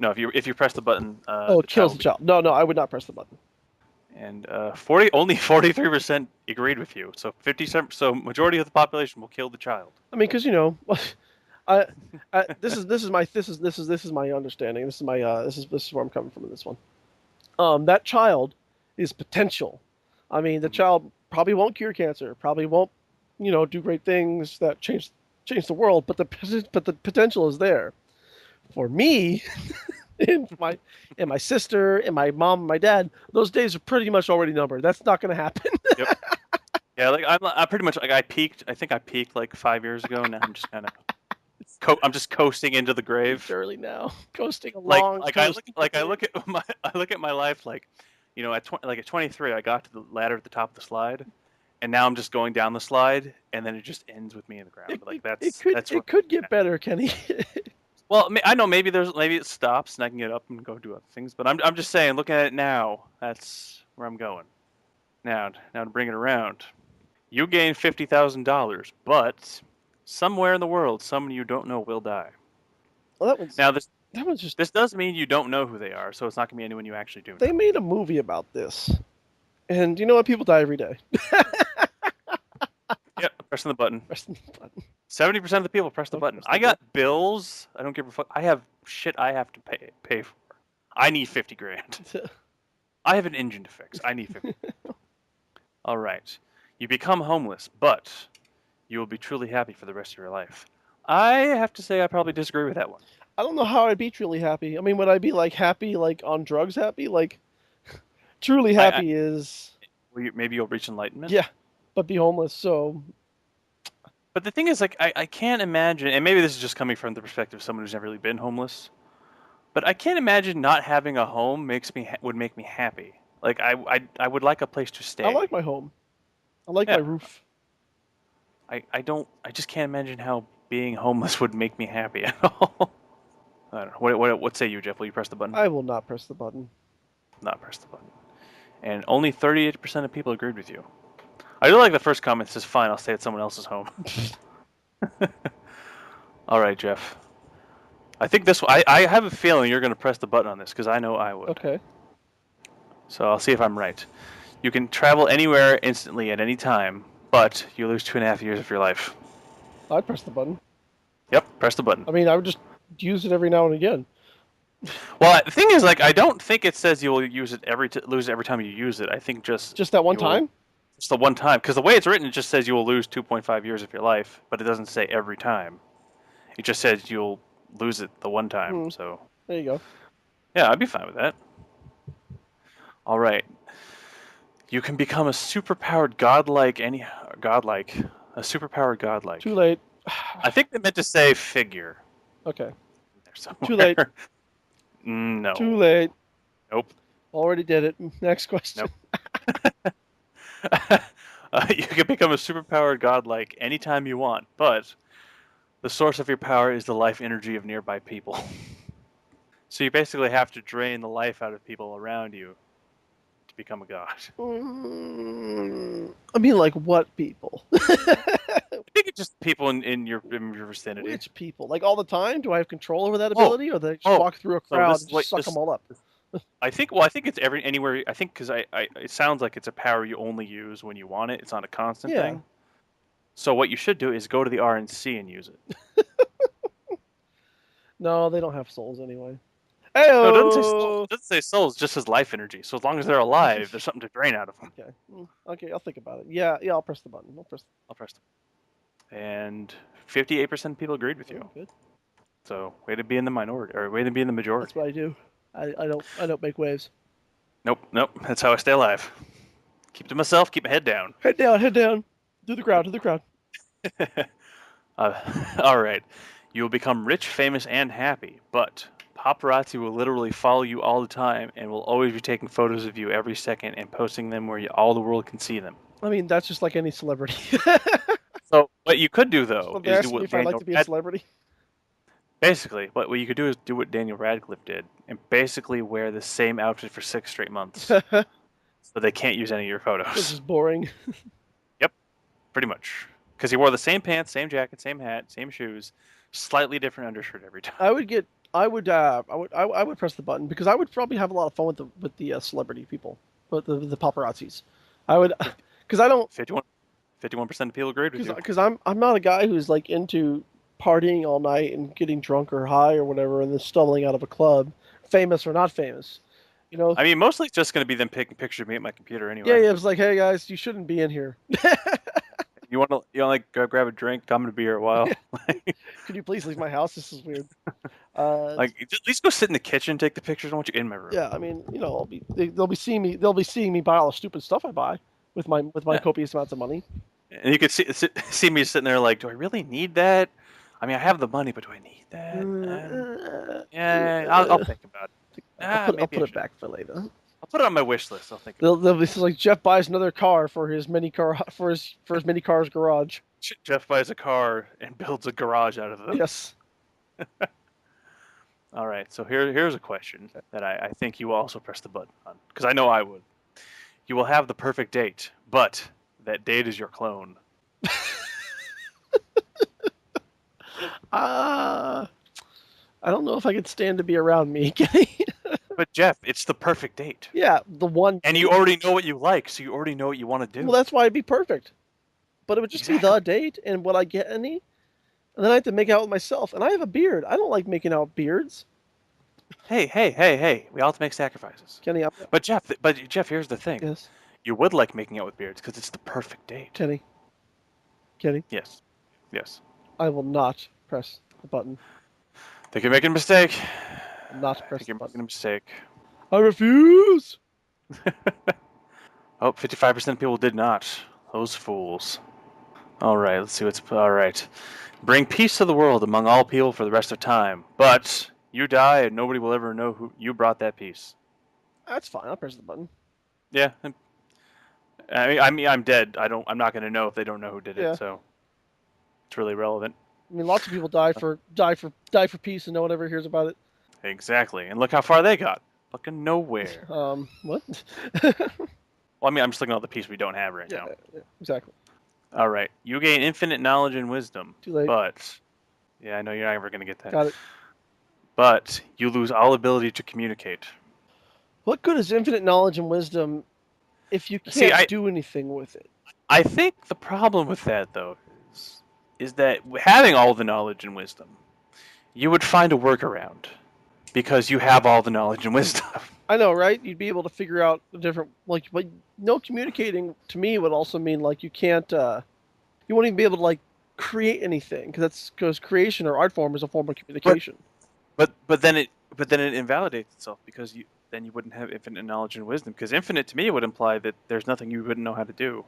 No, if you press the button, Oh, the it kills child the child. No, I would not press the button. and 43% agreed with you. So 57, so majority of the population will kill the child. I mean, because I, this is my understanding. This is where I'm coming from in this one. That child is potential. I mean, the Mhm. child probably won't cure cancer. Probably won't, do great things that change the world. But the potential is there. For me, and my sister and my mom and my dad, those days are pretty much already numbered. That's not going to happen. Yep. Yeah, like I pretty much like I peaked. I think I peaked like 5 years ago. Now I'm just kind of I'm just coasting into the It's grave. early now, coasting along. I look at my life like, at 23 I got to the ladder at the top of the slide, and now I'm just going down the slide, and then it just ends with me in the ground. Like that's It could get better, Kenny. well, I know maybe it stops and I can get up and go do other things, but I'm just saying, looking at it now, that's where I'm going. Now to bring it around, you gain $50,000, but somewhere in the world, someone you don't know will die. Well, Now that was just. this does mean you don't know who they are, so it's not gonna be anyone you actually do They know. made a movie about this, and you know what? People die every day. Yep, pressing the button. Press the button. 70% of the people press the Don't button. press the I got bills. I don't give a fuck. I have shit I have to pay for. I need 50 grand. I have an engine to fix. I need 50. All right. You become homeless, but you will be truly happy for the rest of your life. I have to say I probably disagree with that one. I don't know how I'd be truly happy. I mean, would I be like happy, like on drugs happy, like Truly I happy is, maybe you'll reach enlightenment. yeah, but be homeless. So But the thing is, like, I can't imagine, and maybe this is just coming from the perspective of someone who's never really been homeless. But I can't imagine not having a home would make me happy. Like I would like a place to I like stay. my home. I like my Yeah, roof. I just can't imagine how being homeless would make me happy at all. I don't know. What say you, Jeff? Will you press the button? I will not press the button. Not press the button. And only 38% of people agreed with you. I do like the first comment that says, "Fine, I'll stay at someone else's home." All right, Jeff. I think this. I have a feeling you're going to press the button on this because I know I would. Okay. So I'll see if I'm right. You can travel anywhere instantly at any time, but you lose 2.5 years of your life. I'd press the button. Yep, press the button. I mean, I would just use it every now and again. Well, the thing is, like, I don't think it says you will use it lose it every time you use it. I think Just that one you will time? just the one time, because the way it's written, it just says you will lose 2.5 years of your life, but it doesn't say every time. It just says you'll lose it the one time. Hmm. So There you go. yeah, I'd be fine with that. All right, you can become a superpowered godlike, a superpowered godlike. Too late. I think they meant to say figure Okay. there Too late. somewhere. Too No. late. Nope. Already did it. Next question. Nope. You can become a superpowered godlike anytime you want, but the source of your power is the life energy of nearby people. So you basically have to drain the life out of people around you to become a god. I mean, like what people? I think it's just people in your vicinity. Which people? Like all the time? Do I have control over that Oh, ability, or they just oh. walk through a So crowd this and is just what suck them all up? I think it's anywhere. I think because it sounds like it's a power you only use when you want it. It's not a constant Yeah. thing. So what you should do is go to the RNC and use it. No, they don't have souls anyway. No, it doesn't say soul. Heyo. It doesn't say souls. It just says life energy. So as long as they're alive, there's something to drain out of them. Okay. Okay, I'll think about it. Yeah, yeah, I'll press the button. I'll press. I'll press them. And 58% of people agreed with Oh, you. good. So way to be in the minority, or way to be in the That's majority. what I do. I don't make waves. Nope. That's how I stay alive. Keep to myself. Keep my head down. Head down, head down. To the crowd, to the crowd. All right. You will become rich, famous, and happy, but paparazzi will literally follow you all the time and will always be taking photos of you every second and posting them where all the world can see them. I mean, that's just like any celebrity. So what you could do though So they is do asked me what if I'd like Daniel to be a celebrity. basically what you could do is do what Daniel Radcliffe did and basically wear the same outfit for 6 straight months, This so they can't use any of your photos. is boring. Yep, pretty much. Because he wore the same pants, same jacket, same hat, same shoes, slightly different undershirt every time. I would get. I would press the button because I would probably have a lot of fun with the celebrity people, with the paparazzis. I would, because I don't, 51% of people agreed with you. because I'm not a guy who's like into partying all night and getting drunk or high or whatever and then stumbling out of a club, famous or not famous. You know? I mean, mostly it's just going to be them taking pictures of me at my computer Yeah, anyway. yeah. It's like, hey guys, you shouldn't be in here. You want to like go grab a drink? I'm going to be here a while. Could you please leave my house? This is weird. Like, just at least go sit in the kitchen, take the pictures. I don't want you in my room. Yeah, I mean, you know, they'll be seeing me. They'll be seeing me buy all the stupid stuff I buy with my Yeah. copious amounts of money. And you could see me sitting there like, do I really need that? I mean, I have the money, but do I need that? Yeah, I'll think about it. I'll Maybe put I it should. back for later. I'll put it on my wish list. I'll think about They'll be like Jeff buys another car for his mini car for his mini car's garage. it. Jeff buys a car and builds a garage out of it. Yes. All right, so here's a question that I think you will also press the button on, because I know I would. You will have the perfect date, but that date is your clone. I don't know if I could stand to be around me. But Jeff, it's the perfect date. Yeah, the one. And you already know what you like, so you already know what you want to do. Well, that's why it'd be perfect. But it would just be Exactly. the date, and would I get any? And then I have to make out with myself, and I have a beard. I don't like making out with beards. Hey. We all have to make sacrifices. Kenny, But Jeff, here's the thing. yes, You would like making out with beards because it's the perfect date. Kenny, Yes. I will not press the button. Think you're making a mistake. Not I press think the you're making button. a mistake. I refuse. Oh, 55% of people did not. Those fools. All right, let's see what's all right. Bring peace to the world among all people for the rest of time, but you die and nobody will ever know who you brought that peace. That's fine. I'll press the button. Yeah, I mean, I'm dead. I'm not going to know if they don't know who did it. Yeah. So it's really relevant. I mean, lots of people die for peace, and no one ever hears about it. Exactly. And look how far they got. Fucking nowhere. What? Well, I mean, I'm just looking at all the peace we don't have right Yeah, now. yeah, exactly. All right. You gain infinite knowledge and wisdom, Too late. but yeah, I know you're not ever going to get that. Got it. But you lose all ability to communicate. What good is infinite knowledge and wisdom if you See, can't do anything with it? I think the problem with that though is that having all the knowledge and wisdom, you would find a workaround because you have all the knowledge and wisdom. I know, right? You'd be able to figure out the different but no communicating to me would also mean like you can't you won't even be able to like create anything because creation or art form is a form of communication. But then it invalidates itself because you wouldn't have infinite knowledge and wisdom because infinite to me would imply that there's nothing you wouldn't know how to do.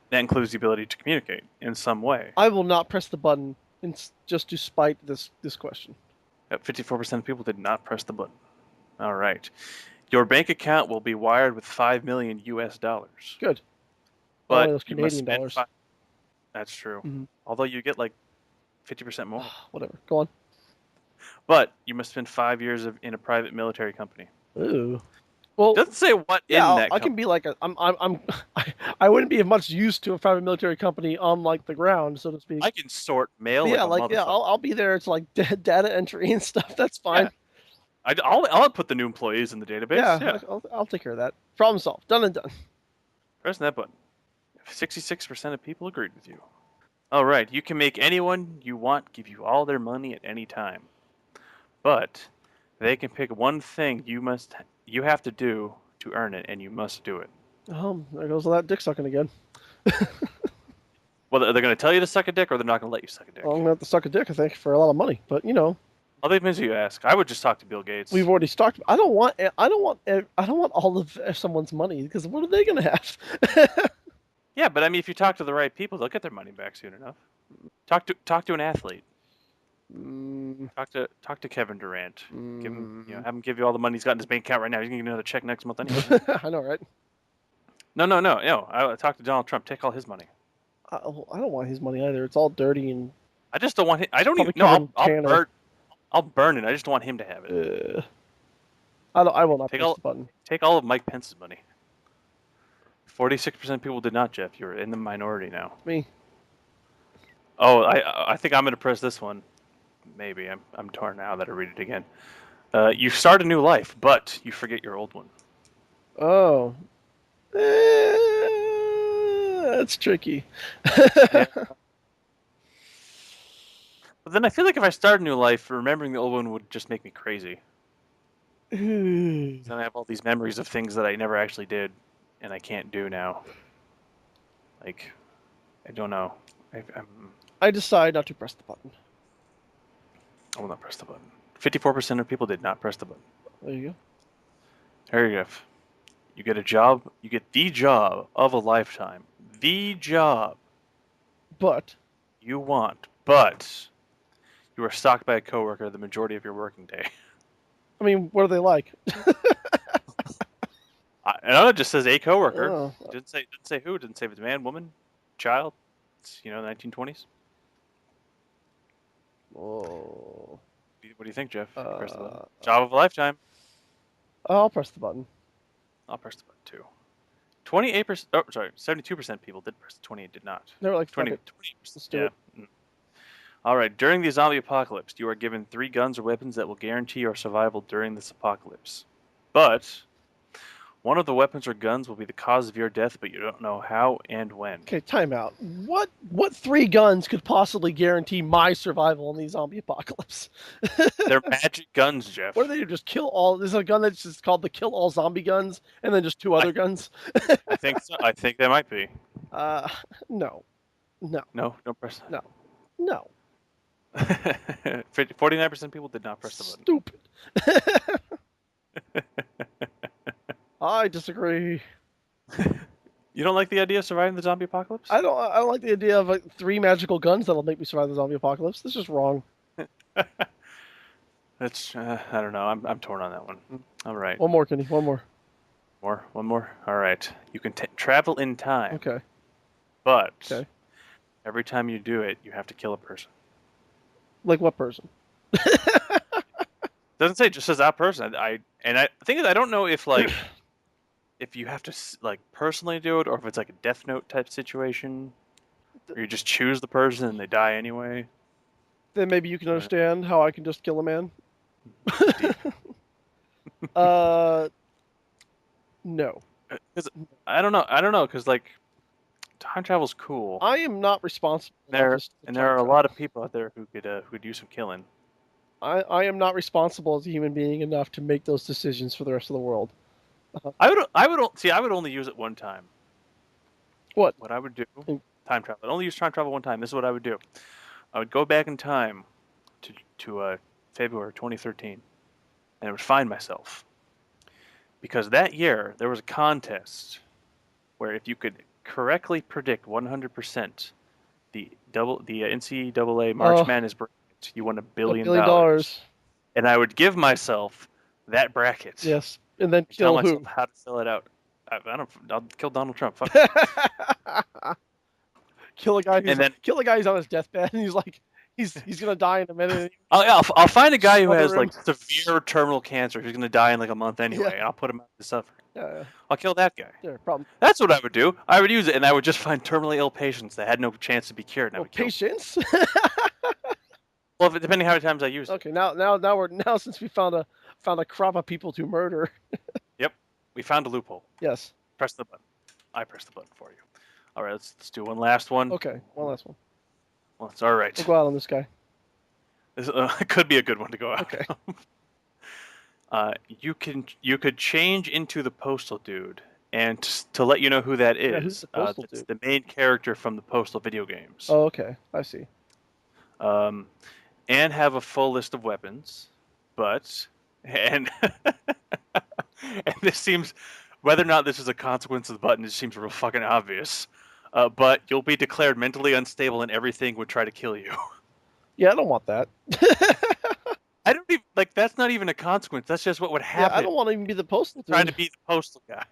That includes the ability to communicate in some way. I will not press the button just to spite this question. 54% of people did not press the button. All right. Your bank account will be wired with 5 million US dollars. Good. But those you must Canadian spend dollars. That's true. Mhm. Although you get like 50% more. Whatever. Go on. But you must spend 5 years in a private military company. Ooh. Well, Doesn't say what yeah, in that I can company. be like I wouldn't be much use to a private military company on like the ground, so to speak. I can sort mail But like yeah, a motherfucker. I'll be there. It's like data entry and stuff. That's Yeah. fine. I'll put the new employees in the database. Yeah, Yeah. I'll take care of that. Problem solved. Done and done. Pressing that button. 66% of people agreed with you. All right. You can make anyone you want give you all their money at any time. But they can pick one thing you have to do to earn it, and you must do it. There goes all that dick sucking again. Well, they're going to tell you to suck a dick, or they're not going to let you suck a dick. Well, I'm gonna have to suck a dick, I think, for a lot of money. But you know, Well, depends who you ask. I would just talk to Bill Gates. we've already talked. I don't want all of someone's money because what are they gonna have? Yeah, but I mean, if you talk to the right people, they'll get their money back soon enough. Talk to an athlete. Mm, Talk to Kevin Durant. Give him, mm. have him give you all the money he's got in his bank account right now. He's gonna get another check next month anyway. I know, right? No. I talk to Donald Trump. Take all his money. I don't want his money either. It's all dirty and I just don't want him. I don't probably even. No, covered in I'll tanner. burn. I'll burn it. I just don't want him to have it. I will not Take press all. the button. Take all of Mike Pence's money. 46% of people did not, Jeff. You're in the minority now. Me. Oh, I think I'm gonna press this one. Maybe I'm torn now that I read it again. You start a new life, but you forget your old one. Oh. That's tricky. Yeah. But then I feel like if I start a new life, remembering the old one would just make me crazy. Then I have all these memories of things that I never actually did, and I can't do now. Like, I don't know. I decide not to press the button. I will not press the button. 54% of people did not press the button. There you go. Here you go. You get a job. You get the job of a lifetime. The job But you want, but you are stalked by a coworker the majority of your working day. I mean, what are they like? I know it just says a coworker. Oh. Didn't say who. Didn't say if it's a man, woman, child. It's, the 1920s. Oh. What do you think, Jeff? Press the button. Uh, Job of a lifetime. I'll press the button. I'll press the button too. 28%. Oh, sorry. 72% people did press. 28 did not. They were like, 20. fuck it. 20%. Let's do Yeah. it. All right. During the zombie apocalypse, you are given 3 guns or weapons that will guarantee your survival during this apocalypse. But one of the weapons or guns will be the cause of your death, but you don't know how and when. Okay, time out. What 3 guns could possibly guarantee my survival in the zombie apocalypse? They're magic guns, Jeff. What do they do? Just kill all? There's a gun that's just called the kill all zombie guns, and then just 2 other guns. I think so. I think they might be. No, no, No, don't press. no, no. 49% of people did not press the button. Stupid. I disagree. You don't like the idea of surviving the zombie apocalypse? I don't like the idea of like, three magical guns that'll make me survive the zombie apocalypse. This is wrong. That's I don't know. I'm torn on that one. All right. One more, Kenny. One more. One more. All right. You can travel in time, Okay. but Okay. every time you do it, you have to kill a person. Like what person? Doesn't say, just says that person. I think I don't know if like if you have to like personally do it or if it's like a Death Note type situation, or you just choose the person and they die anyway. Then maybe you can I don't know. understand how I can just kill a man. It's deep. uh, no. 'Cause I don't know, because like time travel's cool. I am not responsible enough as to There time are a lot travel. of people out there who could use some killing. I am not responsible as a human being enough to make those decisions for the rest of the world. I would see. I would only use it one time. What? What I would do, time travel. I'd only use time travel one time. This is what I would do. I would go back in time to February 2013, and I would find myself because that year there was a contest where if you could correctly predict 100% the NCAA March Oh, Madness bracket, you won $1 a billion, billion dollars. and I would give myself that bracket Yes. And then and tell kill myself who? how to fill it out. I don't. I'll kill Donald Trump. Fuck it. And then kill a guy who's on his deathbed and he's like he's gonna die in a minute. I'll find a guy who has Smother him. like severe terminal cancer who's going to die in like a month Yeah. anyway, and I'll put him out to suffering. Yeah. I'll kill that guy. Yeah. Problem. That's what I would do. I would use it, and I would just find terminally ill patients that had no chance to be cured, and I Oh, would kill them. patience. Well, depending how many times I use it. Okay. Now since we found a crop of people to murder. Yep, we found a loophole. Yes. Press the button. I press the button for you. All right, let's do one last one. Okay. One last one. Well, it's all right. We'll go out on this guy. This could be a good one to go out. Okay. You could change into the postal dude, and to let you know who that Yeah. Who's is, the postal that's dude? the main character from the Postal video games. Oh, okay. I see. Um, and have a full list of weapons, but and and this seems whether or not this is a consequence of the button, it seems real fucking obvious. But you'll be declared mentally unstable, and everything would try to kill you. Yeah, I don't want that. I don't even like. That's not even a consequence. That's just what would Yeah, I happen. don't want to even be the postal Trying to dude. be the postal guy.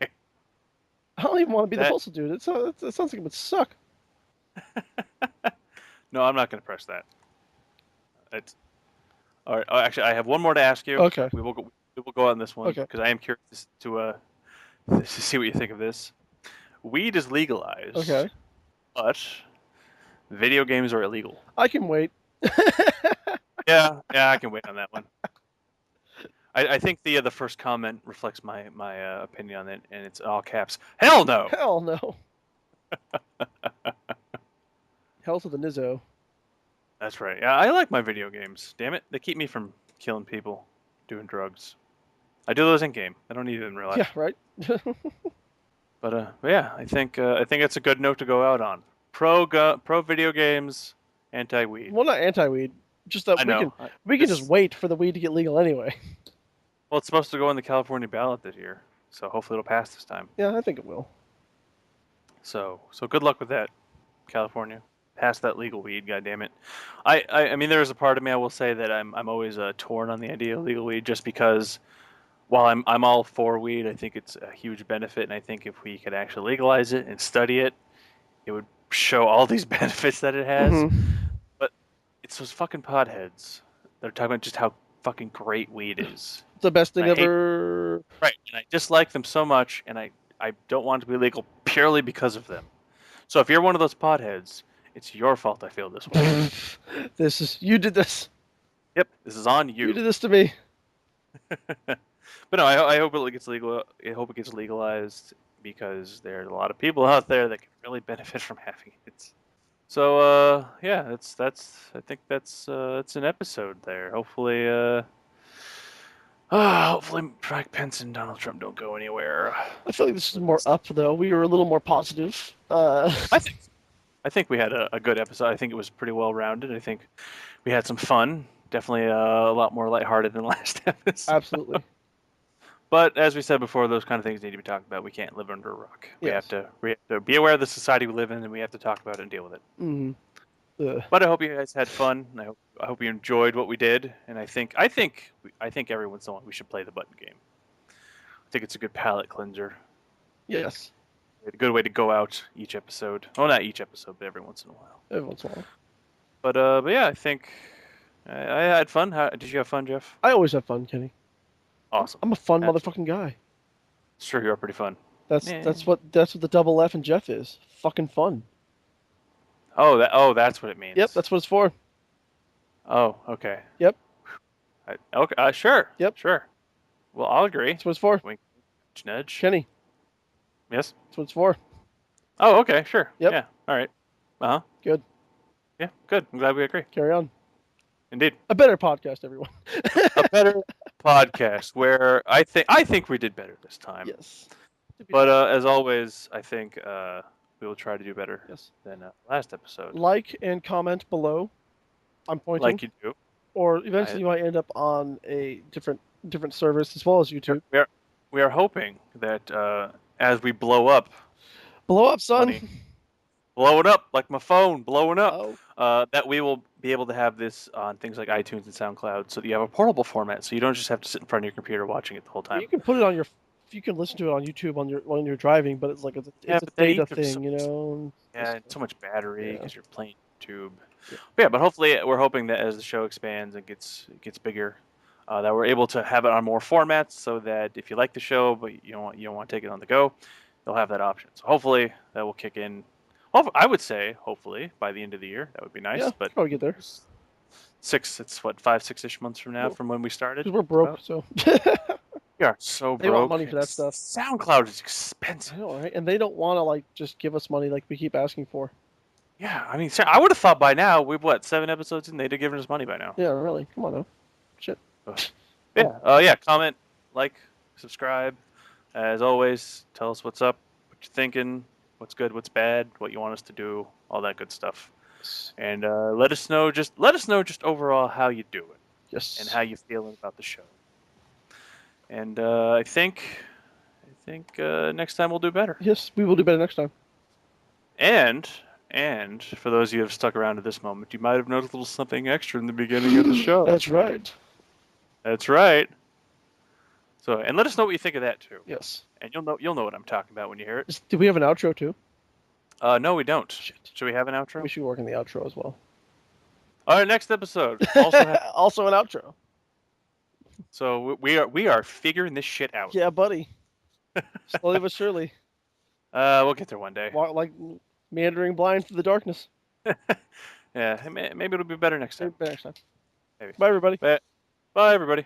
I don't even want to be the That postal dude. It sounds like it would suck. no, I'm not going to press that. It's all right. Oh, actually, I have one more to ask you. Okay. We will go on this one Okay. because I am curious to see what you think of this. Weed is legalized, Okay. but video games are illegal. I can wait. Yeah, I can wait on that one. I think the first comment reflects my opinion on it, and it's all caps. Hell no. Hell no. Hell to the Nizzo. That's right. Yeah, I like my video games. Damn it, they keep me from killing people, doing drugs. I do those in game. I don't need it in real life. Yeah, right. But yeah, I think it's a good note to go out on. Pro video games, anti weed. Well, not anti-weed. Just that I know. we can just wait for the weed to get legal anyway. Well, it's supposed to go on the California ballot this year, so hopefully it'll pass this time. Yeah, I think it will. So good luck with that, California. Pass that legal weed, goddammit. I mean, there is a part of me I will say that I'm always torn on the idea of legal weed, just because while I'm all for weed, I think it's a huge benefit, and I think if we could actually legalize it and study it, it would show all these benefits that it has. Mm-hmm. But it's those fucking potheads that are talking about just how fucking great weed is. The best thing And I hate ever. right, and I dislike them so much, and I don't want it to be legal purely because of them. So if you're one of those potheads, it's your fault I feel this way. You did this. Yep, this is on You you. did this to me. But no, I hope it gets legal. I hope it gets legalized because there's a lot of people out there that can really benefit from having it. So yeah, that's I think that's an episode there. Hopefully, Pence and Donald Trump don't go anywhere. I feel like this is more up though. We were a little more positive. I think I think we had a good episode. I think it was pretty well rounded. I think we had some fun. Definitely a lot more lighthearted than last episode. Absolutely. But as we said before, those kind of things need to be talked about. We can't live under a rock. Yes. We have to be aware of the society we live in, and we have to talk about it and deal with it. Mm. But I hope you guys had fun. And I hope you enjoyed what we did. And I think every once in a while we should play the button game. I think it's a good palate cleanser. Yes. A good way to go out each episode. Well, not each episode, but every once in a while. Every once in a while. But yeah, I think I had fun. Did you have fun, Jeff? I always have fun, Kenny. Awesome. I'm a fun motherfucking guy. Sure, you are pretty fun. That's what the double F in Jeff is. Fucking fun. Oh, that's what it means. Yep, that's what it's for. Oh, okay. Yep. Okay, sure. Yep. Sure. Well, I'll agree. That's what it's for. Wink, nudge. Kenny. Yes. That's what it's for. Oh, okay, sure. Yep. Yeah. All right. Uh huh. Good. Yeah. Good. I'm glad we agree. Carry on. Indeed. A better podcast, everyone. A better podcast where I think we did better this time. Yes. But as always, I think we will try to do better than last episode. Like and comment below. I'm pointing. Like you do. Or eventually you might end up on a different service as well as YouTube. We are hoping that as we blow up. Blow up, son. Money, blow it up like my phone, blowing up. Oh. That we will be able to have this on things like iTunes and SoundCloud, so that you have a portable format, so you don't just have to sit in front of your computer watching it the whole time. You can put it on your. You can listen to it on YouTube when you're driving, but it's like it's a data thing, you know. Yeah, it's so much battery because you're playing YouTube. But hopefully we're hoping that as the show expands and gets bigger, that we're able to have it on more formats, so that if you like the show but you don't want to take it on the go, you'll have that option. So hopefully that will kick in. I would say hopefully by the end of the year. That would be nice. Yeah, but probably get there. It's what 5-6ish months from now from when we started. Because we're broke, so. We are so broke. They want money for that stuff. SoundCloud is expensive. I know, right? And they don't want to like just give us money like we keep asking for. Yeah, I mean, I would have thought by now we've 7 episodes in, they'd have given us money by now. Yeah, really. Come on, now. Shit. Yeah. Comment, like, subscribe. As always, tell us what's up, what you're thinking, what's good, what's bad, what you want us to do, all that good stuff. And let us know just overall how you do it. Yes. And how you feeling about the show. And I think next time we'll do better. Yes, we will do better next time. And for those of you who have stuck around to this moment, you might have noticed a little something extra in the beginning of the show. That's right. That's right. So, and let us know what you think of that too. Yes. And you'll know what I'm talking about when you hear it. Do we have an outro too? No, we don't. Shit. Should we have an outro? We should work on the outro as well. All right, next episode. Also an outro. So we are figuring this shit out. Yeah, buddy. Slowly but surely. We'll get there one day. Like meandering blind through the darkness. Yeah, maybe it'll be better next time. Maybe next time. Maybe. Bye, everybody. Bye, everybody.